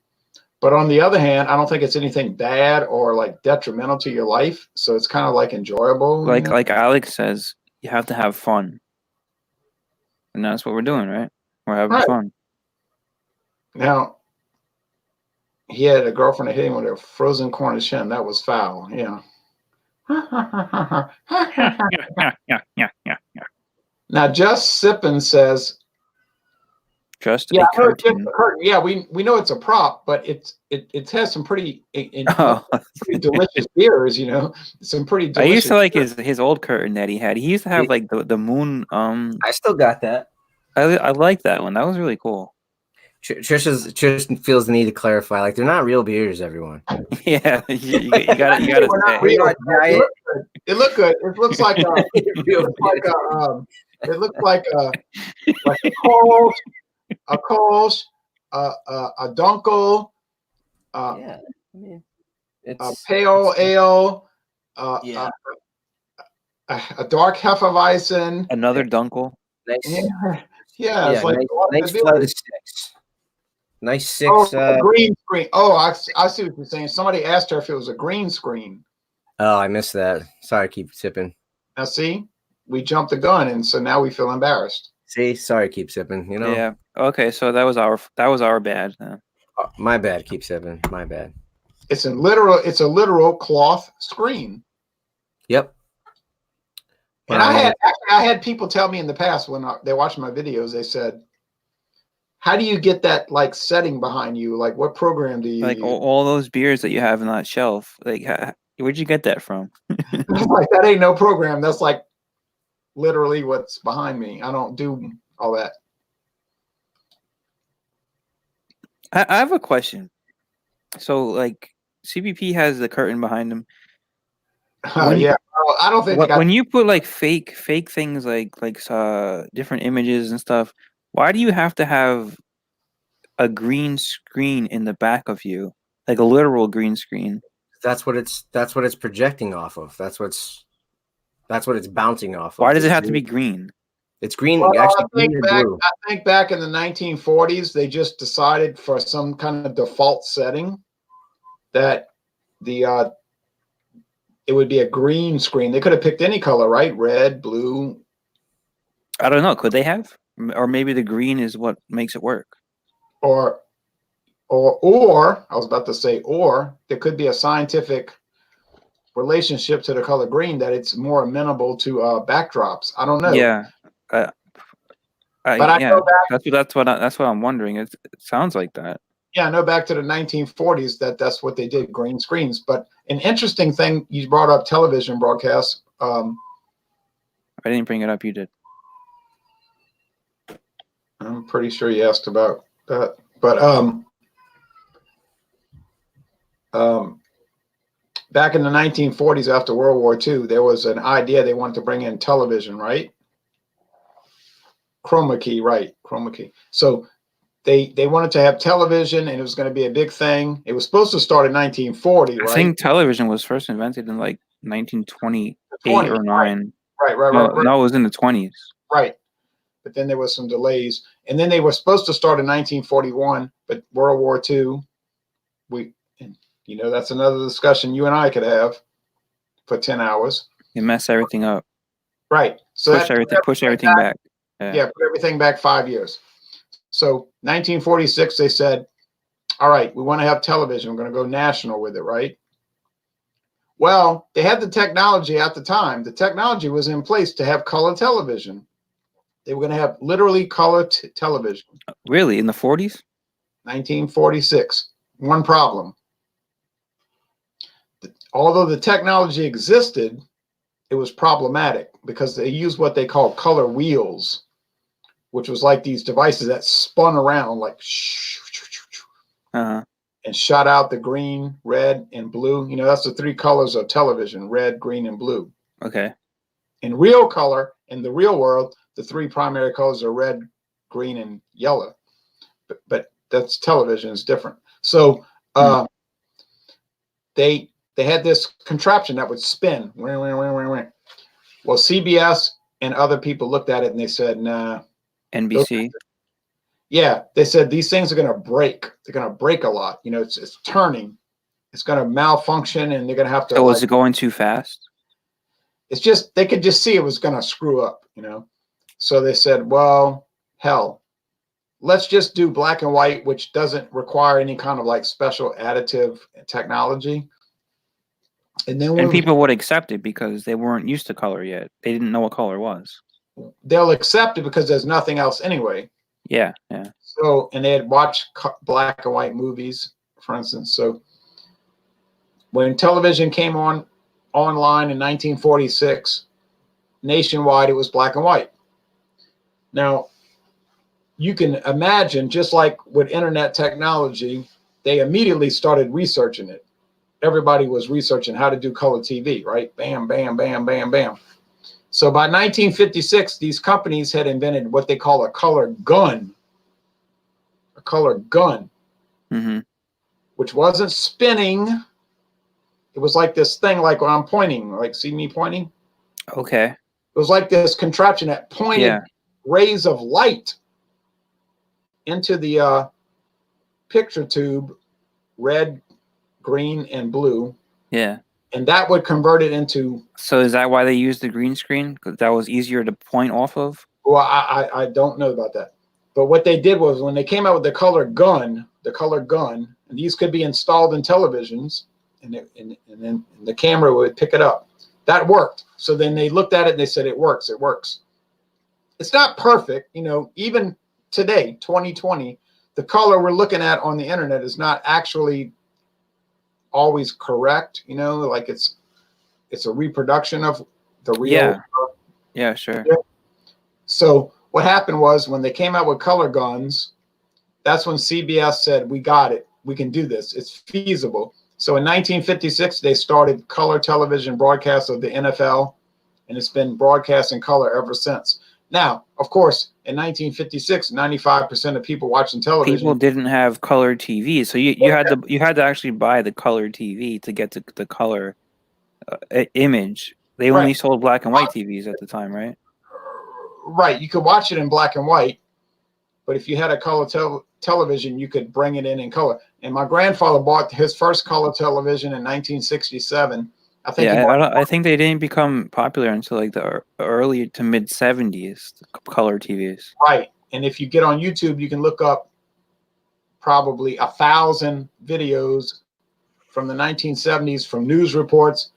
But on the other hand, I don't think it's anything bad or like detrimental to your life. So it's kind of like enjoyable. Like Alex says, you have to have fun, and that's what we're doing, right? We're having Right. fun. Now, he had a girlfriend that hit him with a frozen Cornish hen. That was foul. Yeah. Yeah. Now, Just Sippin says, Just yeah, a I know it's just curtain. a curtain. Yeah, we know it's a prop, but it has some pretty Oh. pretty delicious beers. You know, some pretty I delicious. used to like his old curtain that he had. He used to have like the moon. I still got that. I like that one. That was really cool. Trish feels the need to clarify, like they're not real beers, everyone. Yeah, you got We're not to say. real. Not diet. It looked good. It looks like a. It looks like a Kolsch, a Kolsch, a Dunkel, Yeah, I mean, a it's pale ale, yeah, a dark Hefeweizen. Another Dunkel. nice. Yeah, it's like nice, a lot of nice beers. flight of six. Nice six. Oh, green screen. Oh, I see what you're saying. Somebody asked her if it was a green screen. Oh, I missed that. Sorry, keep sipping. Now, see, we jumped the gun, and so now we feel embarrassed. See, sorry, keep sipping. You know. Yeah. Okay, so that was our bad. My bad. Keep sipping. My bad. It's a literal cloth screen. Yep. And I had people tell me in the past when they watched my videos, they said, "How do you get that like setting behind you? Like, what program do you Like use?" all those beers that you have on that shelf. Like, where'd you get that from? Like, that ain't no program. That's like literally what's behind me. I don't do all that. I have a question. So, like, CBP has the curtain behind them. Yeah, well, I don't think they got, When you put like fake things like different images and stuff, why do you have to have a green screen in the back of you, like a literal green screen? That's what it's projecting off of. That's what it's bouncing off of. Why does it have to be green? It's green. well, Actually, I green think and blue. back in the 1940s, they just decided for some kind of default setting that it would be a green screen. They could have picked any color, right? Red, blue. I don't know. Could they have? Or maybe the green is what makes it work. Or I was about to say, or there could be a scientific relationship to the color green that it's more amenable to backdrops. I don't know. Yeah. But I yeah, know back, that's what I'm wondering. It sounds like that. yeah, I know back to the 1940s that's what they did, green screens. But an interesting thing, you brought up television broadcasts. I didn't bring it up. You did. I'm pretty sure you asked about that. But back in the 1940s, after World War II, there was an idea they wanted to bring in television, right? Chroma key, right? Chroma key. So they wanted to have television, and it was going to be a big thing. It was supposed to start in 1940, right? I think television was first invented in like 1928 or 9. Right. No, it was in the 20s. Right. But then there was some delays, and then they were supposed to start in 1941, but World War II, that's another discussion you and I could have for 10 hours. You mess everything up. Right. So push everything back. Yeah, put everything back 5 years. So 1946, they said, all right, we want to have television. We're going to go national with it, right? Well, they had the technology at the time. The technology was in place to have color television. They were going to have literally color television. Really, in the 40s? 1946. One problem. Although the technology existed, it was problematic because they used what they call color wheels, which was like these devices that spun around like Uh-huh. and shot out the green, red, and blue. You know, that's the three colors of television: red, green, and blue. Okay. In real color, in the real world, the three primary colors are red, green, and yellow. But that's television is different. So they had this contraption that would spin. Well, CBS and other people looked at it and they said, nah. NBC. Yeah, they said these things are going to break. They're going to break a lot. You know, it's turning. It's going to malfunction, and they're going to have to. So was it going too fast? It's just they could just see it was going to screw up. You know, so they said, well, hell, let's just do black and white, which doesn't require any kind of like special additive technology. And then And people would accept it because they weren't used to color yet. They didn't know what color was. they'll accept it because there's nothing else anyway. Yeah, yeah. So, and they had watched black and white movies, for instance. So when television came online in 1946, nationwide, it was black and white. Now, you can imagine, just like with internet technology, they immediately started researching it. Everybody was researching how to do color TV, right? Bam, bam, bam, bam, bam. So by 1956, these companies had invented what they call a color gun. A color gun, which wasn't spinning. It was like this thing, like when I'm pointing, like see me pointing? Okay. It was like this contraption that pointed rays of light into the picture tube, red, green, and blue. Yeah. And that would convert it into. So is that why they used the green screen? Because that was easier to point off of? Well, I don't know about that. But what they did was when they came out with the color gun, and these could be installed in televisions, and then the camera would pick it up. That worked. So then they looked at it and they said, it works. It's not perfect. You know, even today, 2020, the color we're looking at on the internet is not actually always correct. You know, like it's a reproduction of the real. Yeah, sure. So what happened was when they came out with color guns, that's when CBS said, we got it. We can do this. It's feasible. So in 1956, they started color television broadcasts of the NFL, and it's been broadcast in color ever since. Now, of course, in 1956, 95% of people watching television. People didn't have color TV, so you had to actually buy the color TV to get the color image. They only sold black and white TVs at the time, right? Right, you could watch it in black and white, but if you had a color television, you could bring it in color. And my grandfather bought his first color television in 1967. I think they didn't become popular until like the early to mid 70s. Color TVs. Right, and if you get on YouTube, you can look up probably 1,000 videos from the 1970s, from news reports,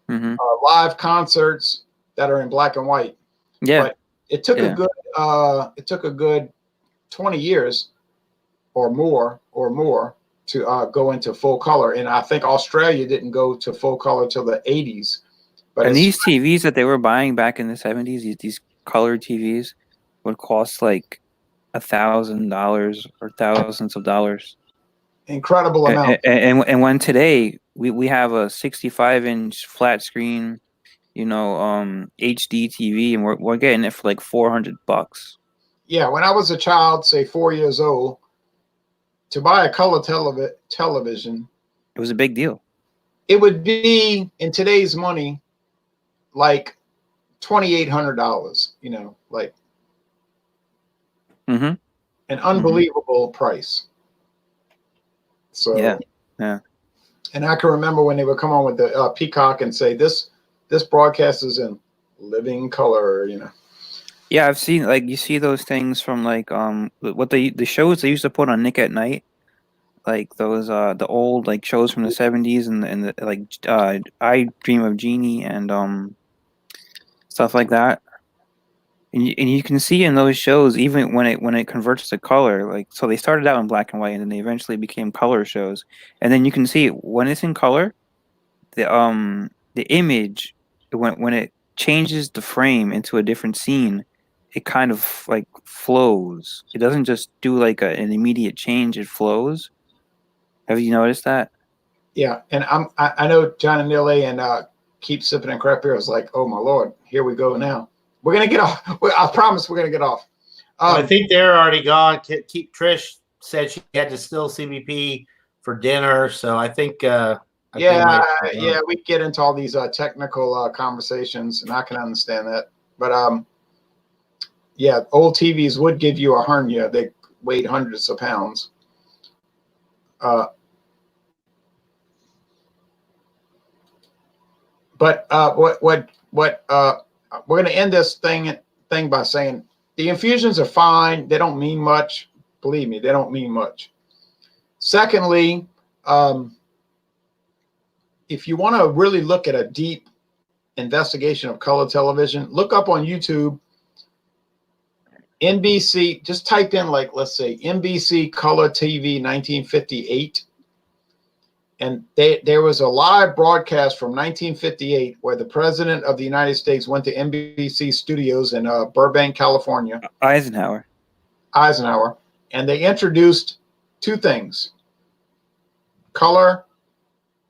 live concerts that are in black and white. Yeah. But it took a good 20 years or more to go into full color, and I think Australia didn't go to full color till the 80s. But and these TVs that they were buying back in the 70s, these color TVs, would cost like $1,000 or thousands of dollars. Incredible amount. And when today we have a 65-inch flat screen, you know, HD TV, and we're getting it for like $400. Yeah, when I was a child, say 4 years old, to buy a color television, it was a big deal. It would be in today's money like $2,800. You know, like an unbelievable price. So yeah. And I can remember when they would come on with the Peacock and say this broadcast is in living color, you know. Yeah, I've seen, like, you see those things from like what the shows they used to put on Nick at Night, like those the old like shows from the 70s and the like I Dream of Jeannie and stuff like that. And you can see in those shows, even when it converts to color, like, so they started out in black and white, and then they eventually became color shows. And then you can see when it's in color, the image, when it changes the frame into a different scene, it kind of like flows. It doesn't just do like an immediate change, it flows. Have you noticed that? Yeah, and I know John and Neil and Keep Sipping and Craft Beer is like, oh my Lord, here we go now. We're gonna get off. I promise we're gonna get off. I think they're already gone. Keep Trish said she had to still CBP for dinner, so I think. Yeah, we get into all these technical conversations, and I can understand that. But yeah, old TVs would give you a hernia. They weighed hundreds of pounds. But what we're going to end this thing by saying the infusions are fine. They don't mean much. Believe me, they don't mean much. Secondly, if you want to really look at a deep investigation of color television, look up on YouTube NBC. Just type in, like, let's say NBC Color TV 1958. And there was a live broadcast from 1958 where the president of the United States went to NBC studios in Burbank, California. Eisenhower. And they introduced two things: color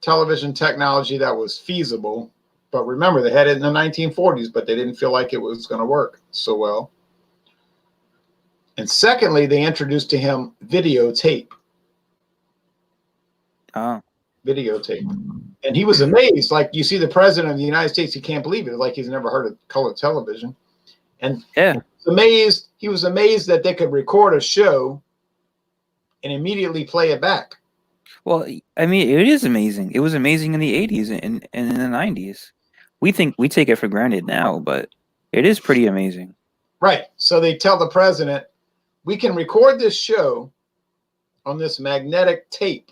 television technology that was feasible. But remember, they had it in the 1940s, but they didn't feel like it was going to work so well. And secondly, they introduced to him videotape. Oh. Videotape. And he was amazed. Like, you see the president of the United States, he can't believe it. Like, he's never heard of color television. And yeah, he was amazed that they could record a show and immediately play it back. Well, I mean, it is amazing. It was amazing in the 80s and in the 90s. We take it for granted now, but it is pretty amazing. Right. So they tell the president, we can record this show on this magnetic tape.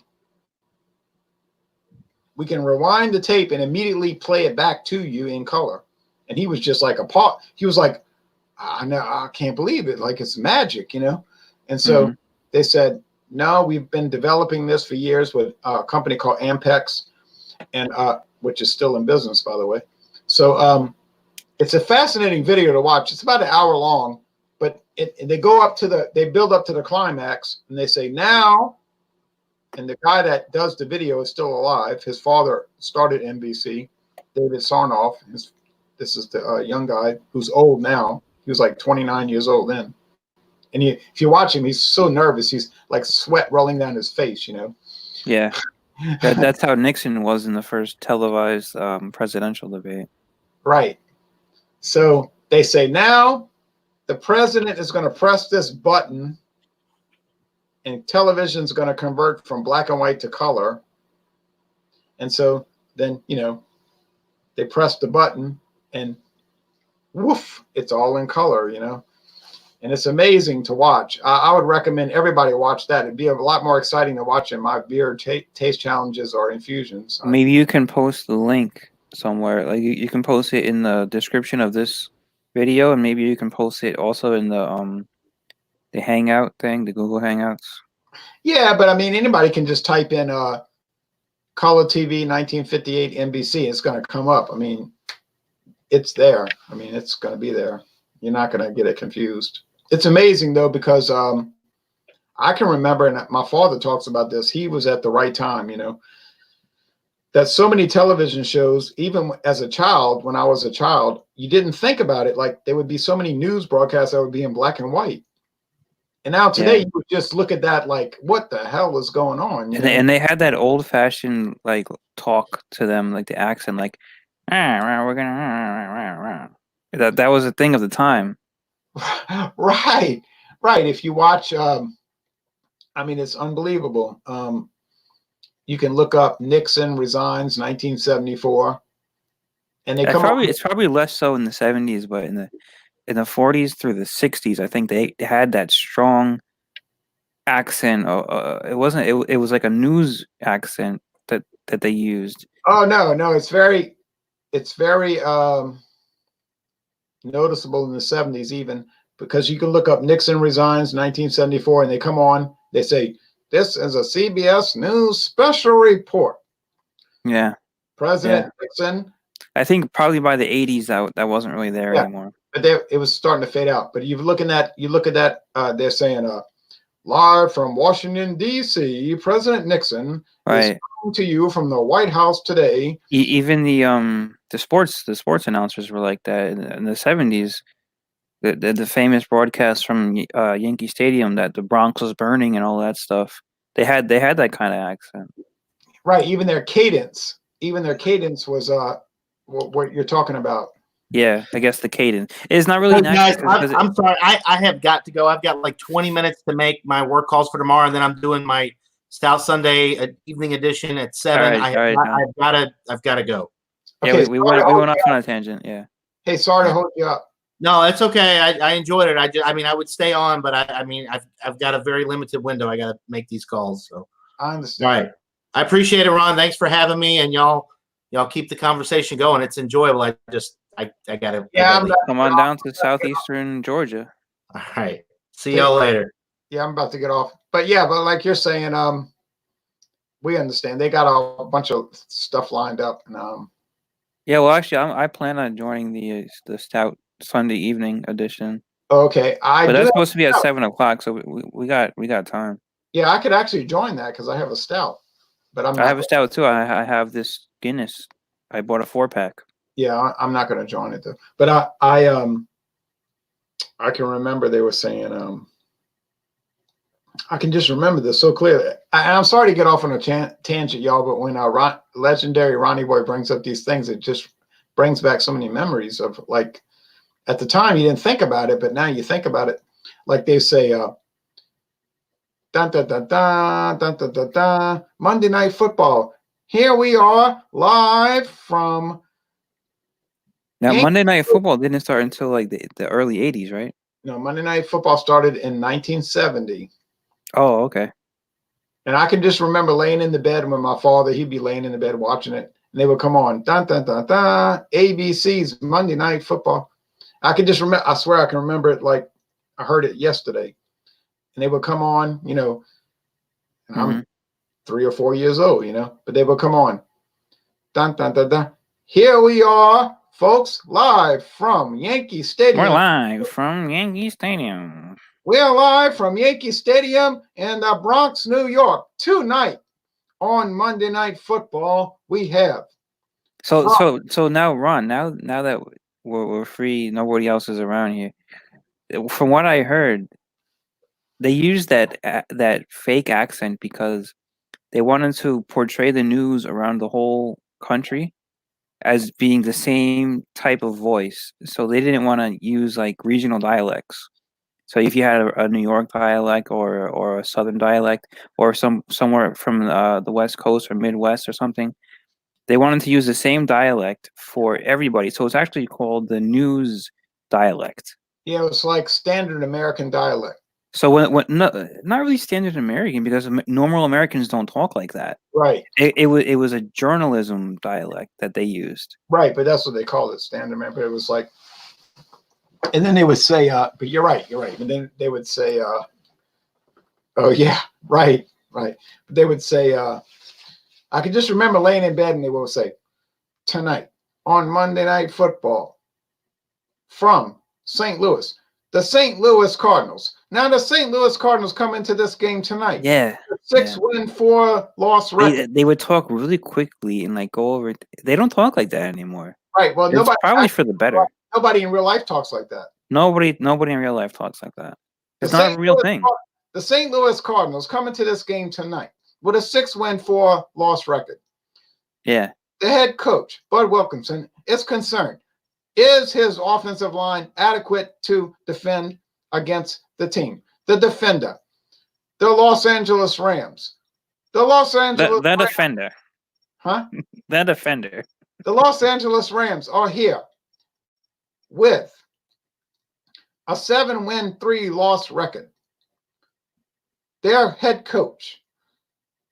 We can rewind the tape and immediately play it back to you in color. And he was just like he was like, I can't believe it. Like, it's magic, you know? And so they said, no, we've been developing this for years with a company called Ampex, and which is still in business, by the way. So it's a fascinating video to watch. It's about an hour long, but they build up to the climax, and they say now. And the guy that does the video is still alive. His father started NBC, David Sarnoff. This is the young guy who's old now. He was like 29 years old then. And if you watch him, he's so nervous. He's like sweat rolling down his face, you know? Yeah. That's how Nixon was in the first televised presidential debate. Right. So they say now the president is going to press this button, and television is going to convert from black and white to color. And so then, you know, they press the button and woof, it's all in color, you know. And it's amazing to watch. I would recommend everybody watch that. It'd be a lot more exciting to watch in my beer taste challenges or infusions. Maybe you can post the link somewhere. Like you can post it in the description of this video, and maybe you can post it also in the Hangout thing, the Google Hangouts. Yeah, but I mean, anybody can just type in Color TV 1958 NBC. It's going to come up. I mean, it's there. I mean, it's going to be there. You're not going to get it confused. It's amazing, though, because I can remember, and my father talks about this, he was at the right time, you know, that so many television shows, even as a child, when I was a child, you didn't think about it. Like, there would be so many news broadcasts that would be in black and white. And now today, you would just look at that like, what the hell is going on? And they had that old-fashioned like talk to them, like the accent, like, we're gonna. That was a thing of the time. Right. If you watch, I mean, it's unbelievable. You can look up Nixon resigns 1974, and they it's probably less so in the 70s, but in the 40s through the 60s, I think they had that strong accent. It wasn't. It was like a news accent that they used. Oh no, it's very noticeable in the 70s even, because you can look up Nixon resigns 1974 and they come on, they say, this is a CBS News special report. Yeah. President Yeah. Nixon. I think probably by the 80s that wasn't really there anymore. But it was starting to fade out. But you look at that, they're saying, live from Washington, D.C., President Nixon is coming to you from the White House today. Even the sports announcers were like that in the 70s. The famous broadcast from Yankee Stadium that the Bronx was burning and all that stuff. They had that kind of accent. Right. Even their cadence was what you're talking about. Yeah, I guess the cadence. It's not really guys, I'm sorry. I have got to go. I've got like 20 minutes to make my work calls for tomorrow, and then I'm doing my Stout Sunday evening edition at 7. I've got to go. Okay, we went off on a tangent. Yeah. Hey, sorry to hold you up. No, it's okay. I enjoyed it. I would stay on, but I've got a very limited window. I got to make these calls. So I understand. All right. I appreciate it, Ron. Thanks for having me, and y'all keep the conversation going. It's enjoyable. I gotta come on down to southeastern Georgia. All right. See y'all later. Yeah, I'm about to get off. But like you're saying, we understand. They got a bunch of stuff lined up. And, yeah, well, actually, I plan on joining the Stout Sunday evening edition. Okay, but that's supposed to be at 7 o'clock, so we got time. Yeah, I could actually join that because I have a stout. But I have a stout too. I have this Guinness. I bought a 4-pack. Yeah, I'm not going to join it though. But I can remember they were saying I can just remember this so clearly. I'm sorry to get off on a tangent, y'all, but when legendary Ronnie Boy brings up these things, it just brings back so many memories of, like, at the time you didn't think about it, but now you think about it. Like they say, dun, dun, dun, dun, dun, dun, dun, dun, Monday Night Football. Here we are live from. Now, Monday Night Football didn't start until like the early 80s, right? No, Monday Night Football started in 1970. Oh, okay. And I can just remember laying in the bed when my father, he'd be laying in the bed watching it, and they would come on, dun, dun, dun, dun, ABC's Monday Night Football. I can just remember, I swear I can remember it like I heard it yesterday. And they would come on, and I'm 3 or 4 years old, but they would come on. Dun, dun, dun, dun. Here we are, folks, live from Yankee Stadium. We're live from Yankee Stadium. We're live from Yankee Stadium in the Bronx, New York. Tonight on Monday Night Football, we have. So now, Ron, now that we're free, nobody else is around here. From what I heard, they used that fake accent because they wanted to portray the news around the whole country as being the same type of voice. So they didn't want to use like regional dialects. So if you had a New York dialect or a Southern dialect or somewhere from the West Coast or Midwest or something, they wanted to use the same dialect for everybody. So it's actually called the news dialect. Yeah, it's like standard American dialect. So when not really standard American, because normal Americans don't talk like that. Right. It was a journalism dialect that they used. Right, but that's what they called it, standard American. But it was like, and then they would say, but you're right. And then they would say, oh yeah, right. But they would say, I can just remember laying in bed and they would say, tonight on Monday Night Football from St. Louis, the St. Louis Cardinals. Now the St. Louis Cardinals come into this game tonight. Yeah. 6-win, 4-loss record. They would talk really quickly and like go over it. They don't talk like that anymore. Right. Well, it's probably for the better. Nobody in real life talks like that. Nobody in real life talks like that. It's not a real thing. The St. Louis Cardinals come into this game tonight with a 6-win, 4-loss record. Yeah. The head coach, Bud Wilkinson, is concerned. Is his offensive line adequate to defend against the team? The defender, the Los Angeles Rams. The defender. Huh? The defender. The Los Angeles Rams are here with a 7-win, 3-loss record. Their head coach,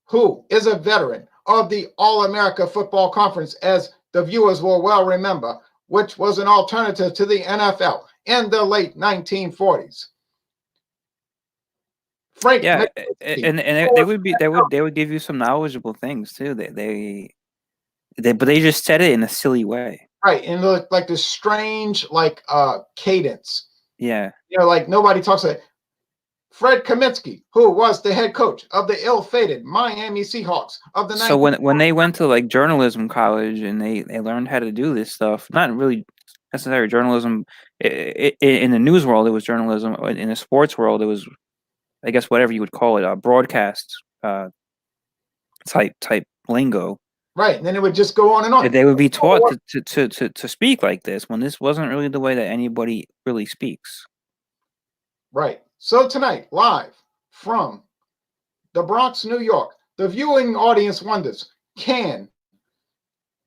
who is a veteran of the All-America Football Conference, as the viewers will well remember, which was an alternative to the NFL in the late 1940s. Frank Yeah, McKinsey. and they would give you some knowledgeable things too. But they just said it in a silly way. Right, and like this strange like cadence. Yeah. You know, like nobody talks like Fred Kaminsky, who was the head coach of the ill-fated Miami Seahawks of the So when they went to like journalism college and they learned how to do this stuff, not really necessarily journalism in the news world, it was journalism. In the sports world, it was, I guess, whatever you would call it, broadcast type lingo. right, and then it would just go on and on. They would be taught to speak like this when this wasn't really the way that anybody really speaks. Right. So tonight, live from the Bronx, New York, the viewing audience wonders, can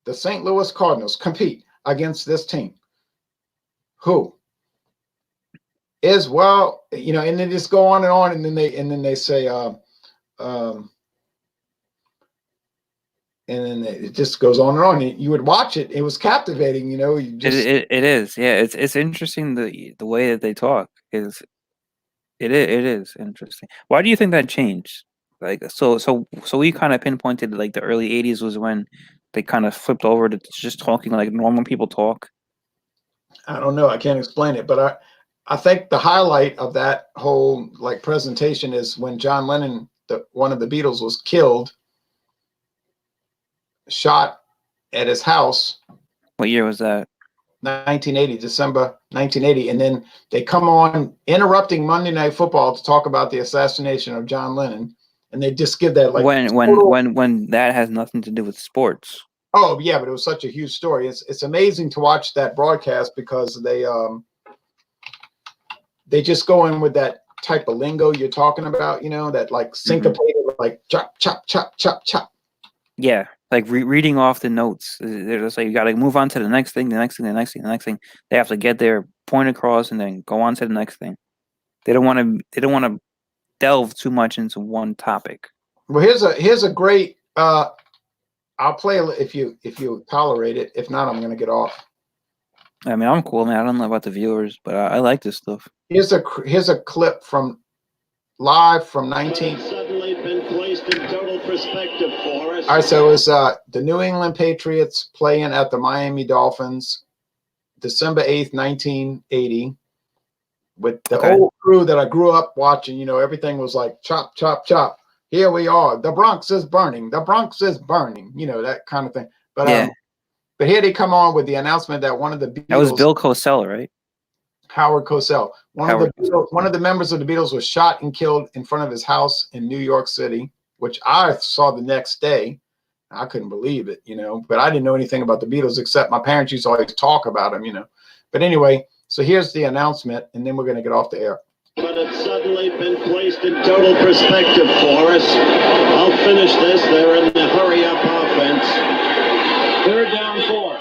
the St. Louis Cardinals compete against this team? Who is, well, you know, and then just go on, and then they say, and then it just goes on and on. You would watch it; it was captivating. You know, you just It is, yeah. It's interesting the way that they talk is. It is interesting. Why do you think that changed? Like so we kind of pinpointed like the early '80s was when they kind of flipped over to just talking like normal people talk. I don't know. I can't explain it, but I think the highlight of that whole like presentation is when John Lennon, one of the Beatles, was killed, shot at his house. What year was that? 1980, December 1980, and then they come on interrupting Monday Night Football to talk about the assassination of John Lennon, and they just give that like when that has nothing to do with sports. Oh yeah, but it was such a huge story. It's amazing to watch that broadcast because they just go in with that type of lingo you're talking about, you know, that like syncopated, like chop chop chop chop chop. Yeah, like reading off the notes. They're just like, you got to move on to the next thing, the next thing, the next thing, the next thing. They have to get their point across and then go on to the next thing. They don't want to delve too much into one topic. Well, here's a great. I'll play if you tolerate it. If not, I'm going to get off. I mean, I'm cool, man. I don't know about the viewers, but I like this stuff. Here's a clip from live from 19. Suddenly been placed in total perspective for us. All right, so it was the New England Patriots playing at the Miami Dolphins, December 8th, 1980, with the old crew that I grew up watching. You know, everything was like chop, chop, chop. Here we are. The Bronx is burning. The Bronx is burning. You know, that kind of thing. But yeah. But here they come on with the announcement that one of the Beatles, that was Bill Cosell, right? Howard Cosell. One of the members of the Beatles was shot and killed in front of his house in New York City, which I saw the next day. I couldn't believe it, you know, but I didn't know anything about the Beatles except my parents used to always talk about them, you know. But anyway, so here's the announcement, and then we're going to get off the air. But it's suddenly been placed in total perspective for us. I'll finish this. They're in the hurry-up offense. Third down 4.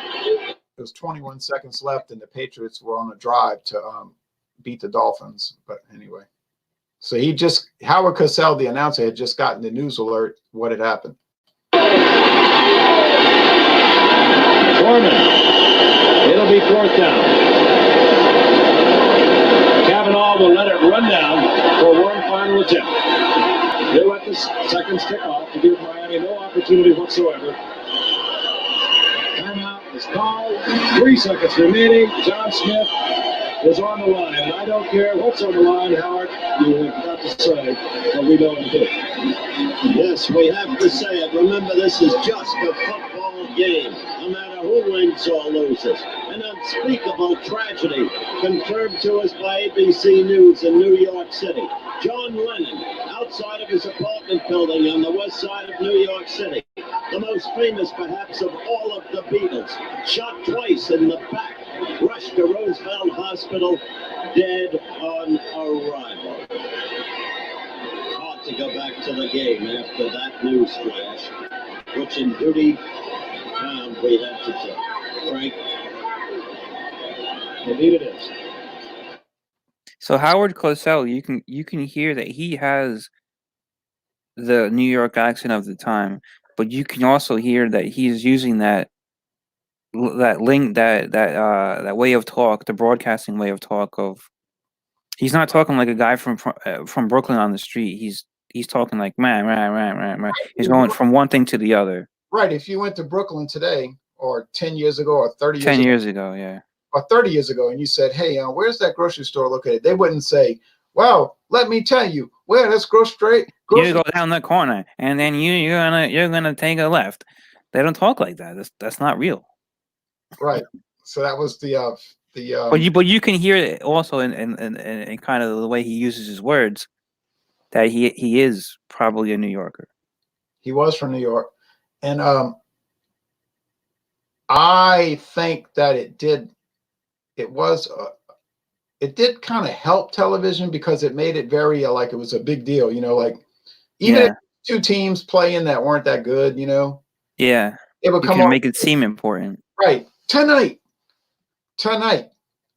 There's 21 seconds left, and the Patriots were on a drive to beat the Dolphins. But anyway, so Howard Cosell, the announcer, had just gotten the news alert what had happened. Foreman. It'll be 4th down. Cavanaugh will let it run down for one final attempt. They let the seconds tick off to give Miami no opportunity whatsoever. Timeout is called. 3 seconds remaining. John Smith is on the line. And I don't care what's on the line, Howard. You have got to say what we know to do. Yes, we have to say it. Remember, this is just a football game, no matter who wins or loses. An unspeakable tragedy confirmed to us by ABC News in New York City. John Lennon, outside of his apartment building on the west side of New York City, the most famous perhaps of all of the Beatles, shot twice in the back, rushed to Roosevelt Hospital, dead on arrival. Hard to go back to the game after that news flash, which in duty bound we had to do. Frank? Indeed it is. So Howard Cosell, you can hear that he has the New York accent of the time, but you can also hear that he's using that that way of talk, the broadcasting way of talk of. He's not talking like a guy from Brooklyn on the street. He's talking like man. He's going from one thing to the other. Right. If you went to Brooklyn today, or 10 years ago, or 30 years 10 ago, years ago, yeah. or 30 years ago, and you said, "Hey, where's that grocery store located?" They wouldn't say, "Well, let me tell you where this grocery." You go down the corner, and then you're gonna take a left. They don't talk like that. That's not real. Right. So that was the But you can hear it also in kind of the way he uses his words that he is probably a New Yorker. He was from New York, and I think that it did kind of help television because it made it very like it was a big deal, like even if two teams playing that weren't that good, Yeah, it would come on, on, make it seem important. Right. Tonight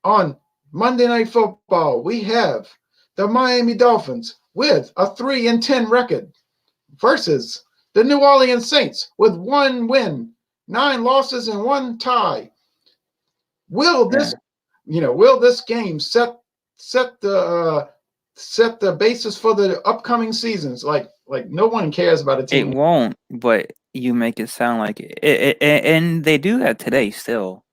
on Monday Night Football, we have the Miami Dolphins with a 3-10 record versus the New Orleans Saints with 1 win, 9 losses, and 1 tie. Will this game set the basis for the upcoming seasons? Like no one cares about a team. It won't, but you make it sound like it, and they do that today still,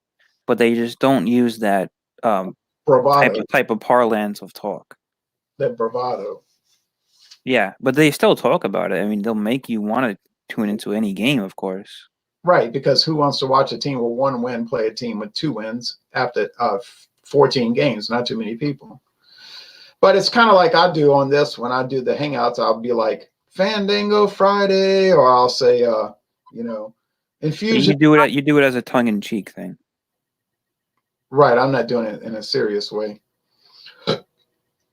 but they just don't use that type of parlance of talk. That bravado. Yeah, but they still talk about it. I mean, they'll make you want to tune into any game, of course. Right, because who wants to watch a team with 1 win play a team with 2 wins after 14 games? Not too many people. But it's kind of like I do on this. When I do the Hangouts, I'll be like, Fandango Friday, or I'll say, Infusions. You do it as a tongue-in-cheek thing. Right, I'm not doing it in a serious way.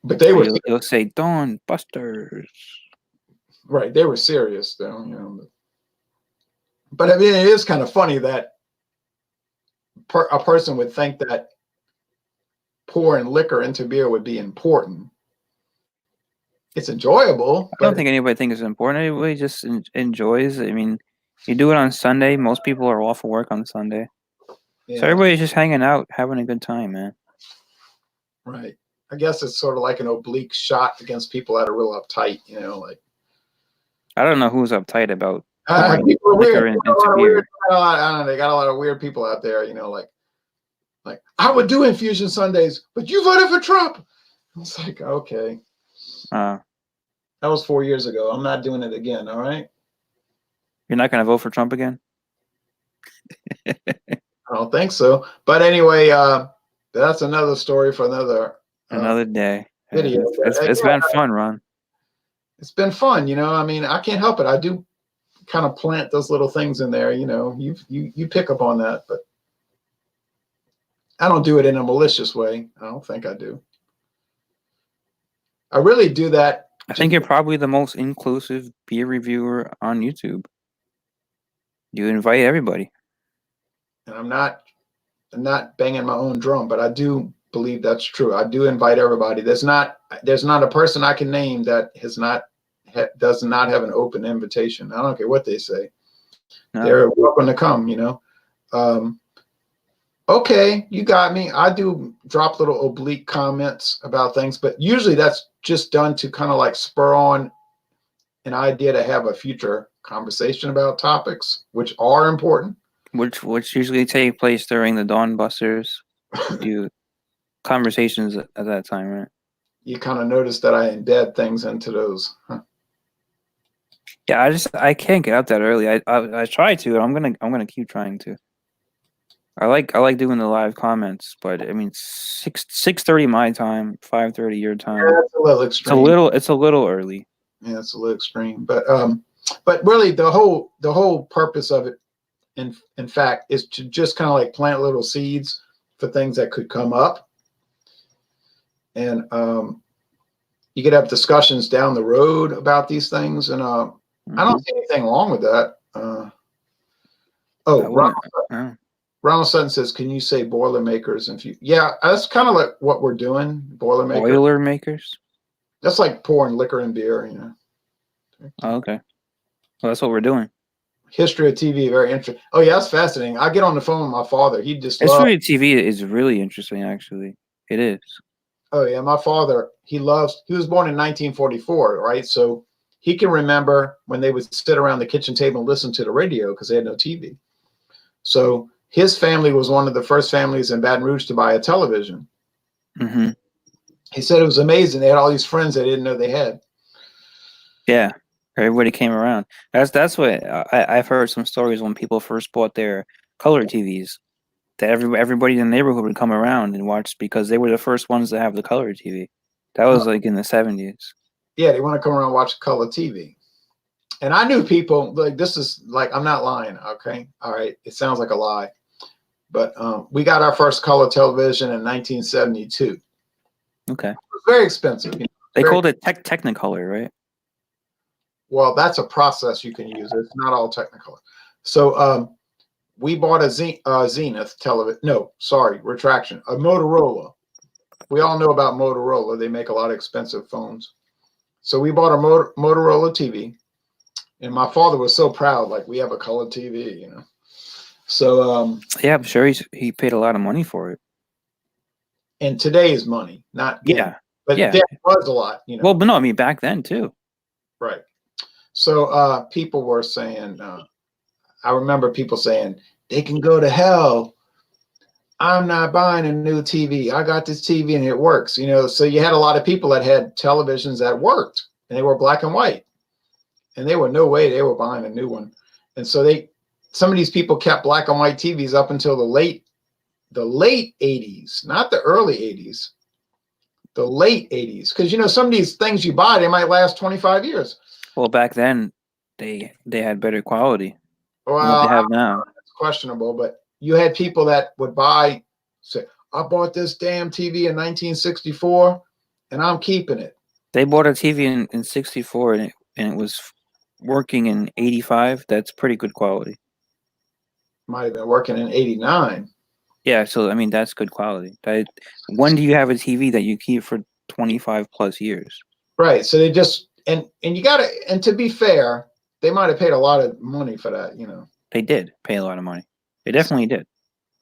But they were. You'll say Dawn Busters. Right, they were serious though, But I mean, it is kind of funny that a person would think that pouring liquor into beer would be important. It's enjoyable. I don't think anybody thinks it's important. Everybody just enjoys. I mean, you do it on Sunday. Most people are off of work on Sunday. Yeah. So everybody's just hanging out, having a good time, man. Right. I guess it's sort of like an oblique shot against people that are real uptight, like. I don't know who's uptight about. People are weird. They got a lot of weird people out there, like I would do infusion Sundays, but you voted for Trump. It's like, okay. That was 4 years ago. I'm not doing it again. All right. You're not going to vote for Trump again? I don't think so. But anyway, that's another story for another day. Video. It's been fun, Ron. It's been fun. I mean, I can't help it. I do kind of plant those little things in there. You pick up on that, but I don't do it in a malicious way. I don't think I do. I really do that. I think you're probably the most inclusive beer reviewer on YouTube. You invite everybody. And I'm not banging my own drum, but I do believe that's true. I do invite everybody. There's not a person I can name that does not have an open invitation. I don't care what they say. No. They're welcome to come, Okay, you got me. I do drop little oblique comments about things, but usually that's just done to kind of like spur on an idea to have a future conversation about topics which are important. Which usually take place during the Dawn Busters conversations at that time, right? You kind of notice that I embed things into those. Huh? Yeah, I can't get up that early. I try to, and I'm gonna keep trying to. I like doing the live comments, but I mean 6:30 my time, 5:30 your time. Yeah, that's a little extreme. It's a little early. Yeah, it's a little extreme, but really the whole purpose of it, in fact, is to just kind of like plant little seeds for things that could come up, and you could have discussions down the road about these things, and I don't see anything wrong with that. Ronald Sutton says, "Can you say Boilermakers?" Yeah, that's kind of like what we're doing. Boilermakers. That's like pouring liquor and beer, Oh, okay. Well, that's what we're doing. history of TV, very interesting. Oh yeah, that's fascinating. I get on the phone with my father. He just loves. History of TV is really interesting, actually. It is. Oh yeah, my father, he was born in 1944, right? So he can remember when they would sit around the kitchen table and listen to the radio because they had no TV. So his family was one of the first families in Baton Rouge to buy a television. Mm-hmm. He said it was amazing. They had all these friends they didn't know they had. Yeah, everybody came around. That's what I've heard some stories when people first bought their color TVs. That everybody in the neighborhood would come around and watch because they were the first ones to have the color TV. That was like in the 70s. Yeah, they want to come around and watch color TV. And I knew people like this is like, I'm not lying. Okay. All right. It sounds like a lie, but we got our first color television in 1972. Okay. It was very expensive. You know, They called it Technicolor, right? Well, that's a process you can use. It's not all Technicolor. So we bought a Zenith television. No, sorry, retraction. A Motorola. We all know about Motorola. They make a lot of expensive phones. So we bought a Motorola TV. And my father was so proud, like we have a color TV, you know. So yeah, I'm sure he paid a lot of money for it. And today's money, not then. Yeah, but yeah. there was a lot, you know. Well, but no, I mean back then too. Right. So people were saying, I remember people saying they can go to hell. I'm not buying a new TV. I got this TV and it works, you know. So you had a lot of people that had televisions that worked and they were black and white. And they were no way they were buying a new one. And so some of these people kept black and white TVs up until the late 80s, not the early 80s, the late 80s. Because, you know, some of these things you buy, they might last 25 years. Well, back then they had better quality Well, than what they have now. It's questionable, but you had people that would say, I bought this damn TV in 1964 and I'm keeping it. They bought a TV in 64 and it was working in 85. That's pretty good quality. Might have been working in 89. Yeah, so I mean that's good quality. When do you have a TV that you keep for 25 plus years? Right. So they just and you gotta, and to be fair, they might have paid a lot of money for that, you know. They did pay a lot of money. They definitely did.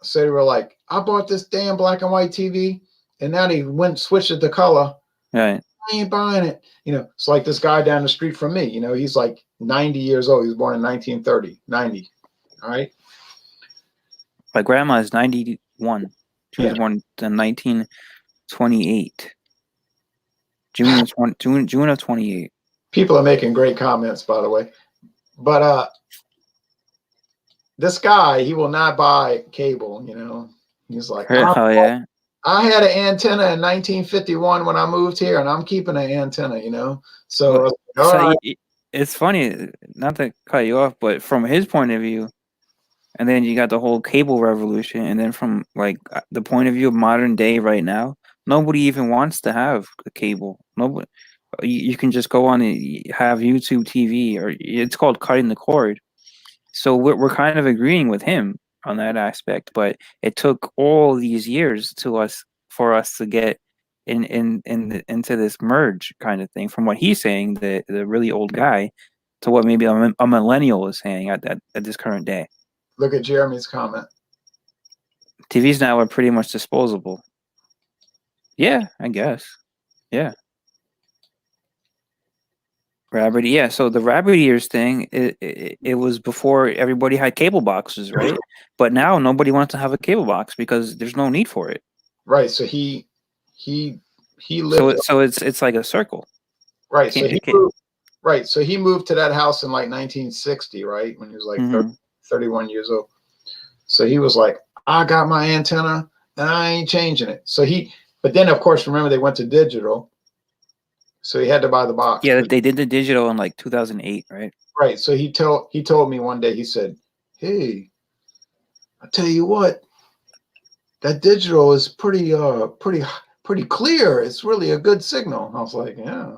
So they were like, I bought this damn black and white TV and now they switched it to color. Right. I ain't buying it. You know, it's like this guy down the street from me, you know, he's like 90 years old. He was born in 1930, 90. All right. My grandma is 91. She was born in 1928. June of 28. People are making great comments, by the way. But this guy, he will not buy cable, you know. He's like, oh yeah. I had an antenna in 1951 when I moved here, and I'm keeping an antenna, you know. So, it's funny, not to cut you off, but from his point of view, and then you got the whole cable revolution, and then from like the point of view of modern day right now, nobody even wants to have a cable. Nobody. You can just go on and have YouTube TV, or it's called cutting the cord. So we're kind of agreeing with him on that aspect, but it took all these years for us to get into this merge kind of thing, from what he's saying, the really old guy, to what maybe a millennial is saying at this current day. Look at Jeremy's comment. TVs now are pretty much disposable. Yeah, I guess. Yeah. Rabbit, yeah. So the rabbit ears thing, it was before everybody had cable boxes, right? But now nobody wants to have a cable box because there's no need for it. Right. So he lived. So it's like a circle. Right. So he moved to that house in like 1960, right, when he was like 31 years old. So he was like, I got my antenna and I ain't changing it. So but then of course, remember they went to digital. So he had to buy the box. Yeah, they did the digital in like 2008, right? Right. So he told me one day, he said, hey, I tell you what, that digital is pretty clear. It's really a good signal. I was like, yeah.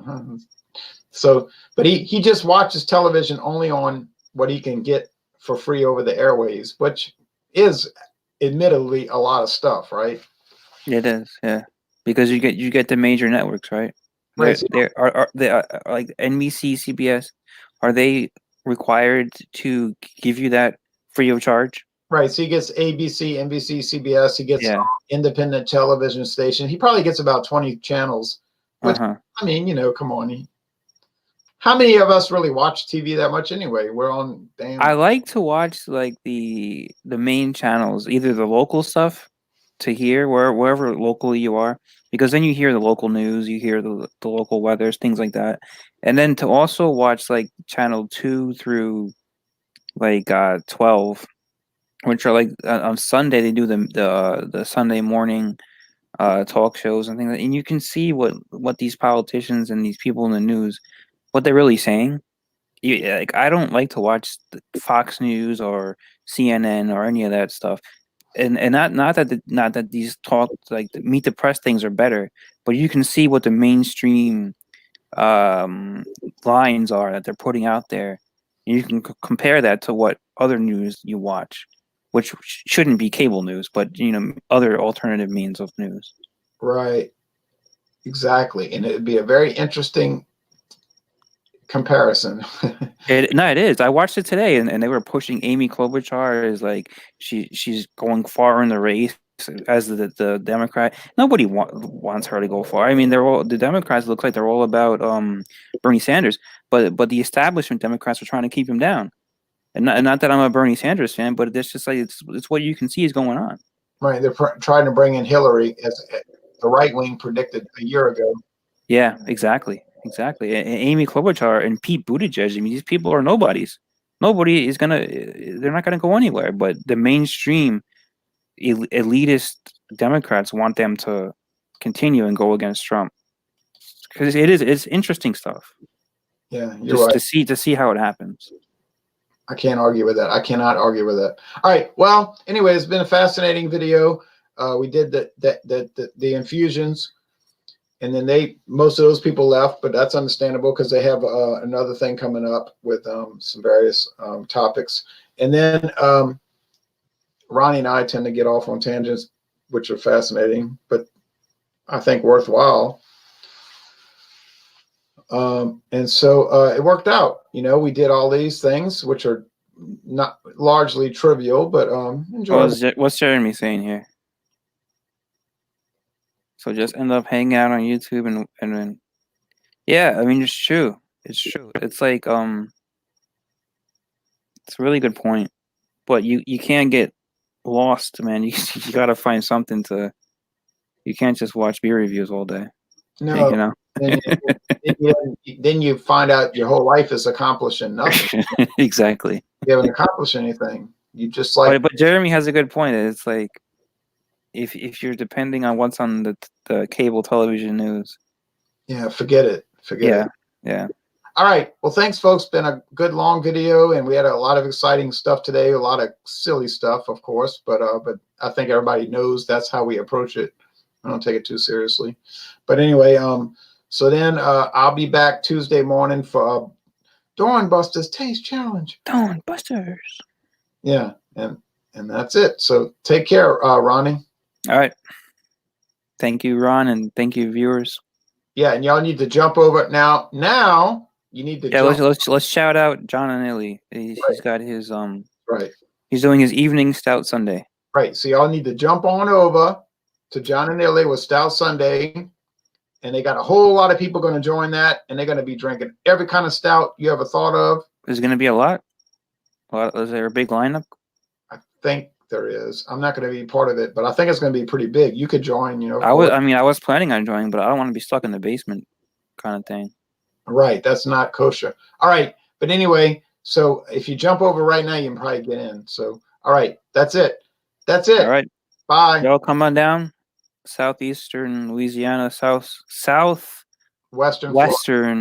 So, but he just watches television only on what he can get for free over the airways, which is admittedly a lot of stuff, right? It is, yeah. Because you get the major networks, right? Right. They are like NBC, CBS. Are they required to give you that free of charge. Right. So he gets ABC, NBC, CBS. He gets independent television station. He probably gets about 20 channels. Which, I mean, come on. How many of us really watch TV that much anyway? We're on damn. I like to watch like the main channels, either the local stuff to hear wherever locally you are, because then you hear the local news, you hear the local weathers, things like that, and then to also watch like channel 2 through like 12, which are like on Sunday they do the Sunday morning talk shows and things like that. And you can see what these politicians and these people in the news, what they're really saying. Like I don't like to watch Fox News or CNN or any of that stuff, and not that these talk like the meet the press things are better, but you can see what the mainstream lines are that they're putting out there. And you can compare that to what other news you watch, which shouldn't be cable news, but other alternative means of news. Right. Exactly, and it'd be a very interesting comparison. It is. I watched it today, and they were pushing Amy Klobuchar as like she's going far in the race as the Democrat. Nobody wants her to go far. I mean, the Democrats look like they're all about Bernie Sanders, but the establishment Democrats are trying to keep him down. And not that I'm a Bernie Sanders fan, but it's just like it's what you can see is going on. Right, they're trying to bring in Hillary as the right wing predicted a year ago. Yeah, exactly. And Amy Klobuchar and Pete Buttigieg. I mean, these people are nobodies. Nobody is they're not gonna go anywhere. But the mainstream elitist Democrats want them to continue and go against Trump because it's interesting stuff. Yeah, you're right. To see how it happens. I can't argue with that. I cannot argue with that. All right. Well, anyway, it's been a fascinating video. We did the infusions. And then most of those people left, but that's understandable because they have another thing coming up with some various topics. And then Ronnie and I tend to get off on tangents, which are fascinating, but I think worthwhile. And so it worked out. We did all these things, which are not largely trivial, but enjoyable. What's Jeremy saying here? So just end up hanging out on YouTube and then, yeah, I mean, it's true. It's true. It's like, it's a really good point, but you can't get lost, man. You got to find something you can't just watch beer reviews all day. No, then you find out your whole life is accomplishing nothing. Exactly. You haven't accomplished anything. You just like, but Jeremy has a good point. It's like, if you're depending on what's on the cable television news, yeah, forget it. Yeah. All right. Well, thanks, folks. Been a good long video, and we had a lot of exciting stuff today. A lot of silly stuff, of course, but I think everybody knows that's how we approach it. I don't take it too seriously. But anyway, so then I'll be back Tuesday morning for Dawn Busters Taste Challenge. Dawn Busters. Yeah, and that's it. So take care, Ronnie. All right. Thank you, Ron, and thank you, viewers. Yeah, and y'all need to jump over now. Now you need to. Yeah, let's shout out John and Illy. He's got his right. He's doing his evening Stout Sunday. Right. So y'all need to jump on over to John and Illy with Stout Sunday, and they got a whole lot of people going to join that, and they're going to be drinking every kind of stout you ever thought of. There's going to be a lot. Is there a big lineup? I think there is. I'm not going to be part of it, but I think it's going to be pretty big. You could join. I was planning on joining, but I don't want to be stuck in the basement, kind of thing. Right. That's not kosher. All right. But anyway, so if you jump over right now, you can probably get in. So, all right. That's it. All right. Bye. Y'all come on down. Southeastern Louisiana, southwestern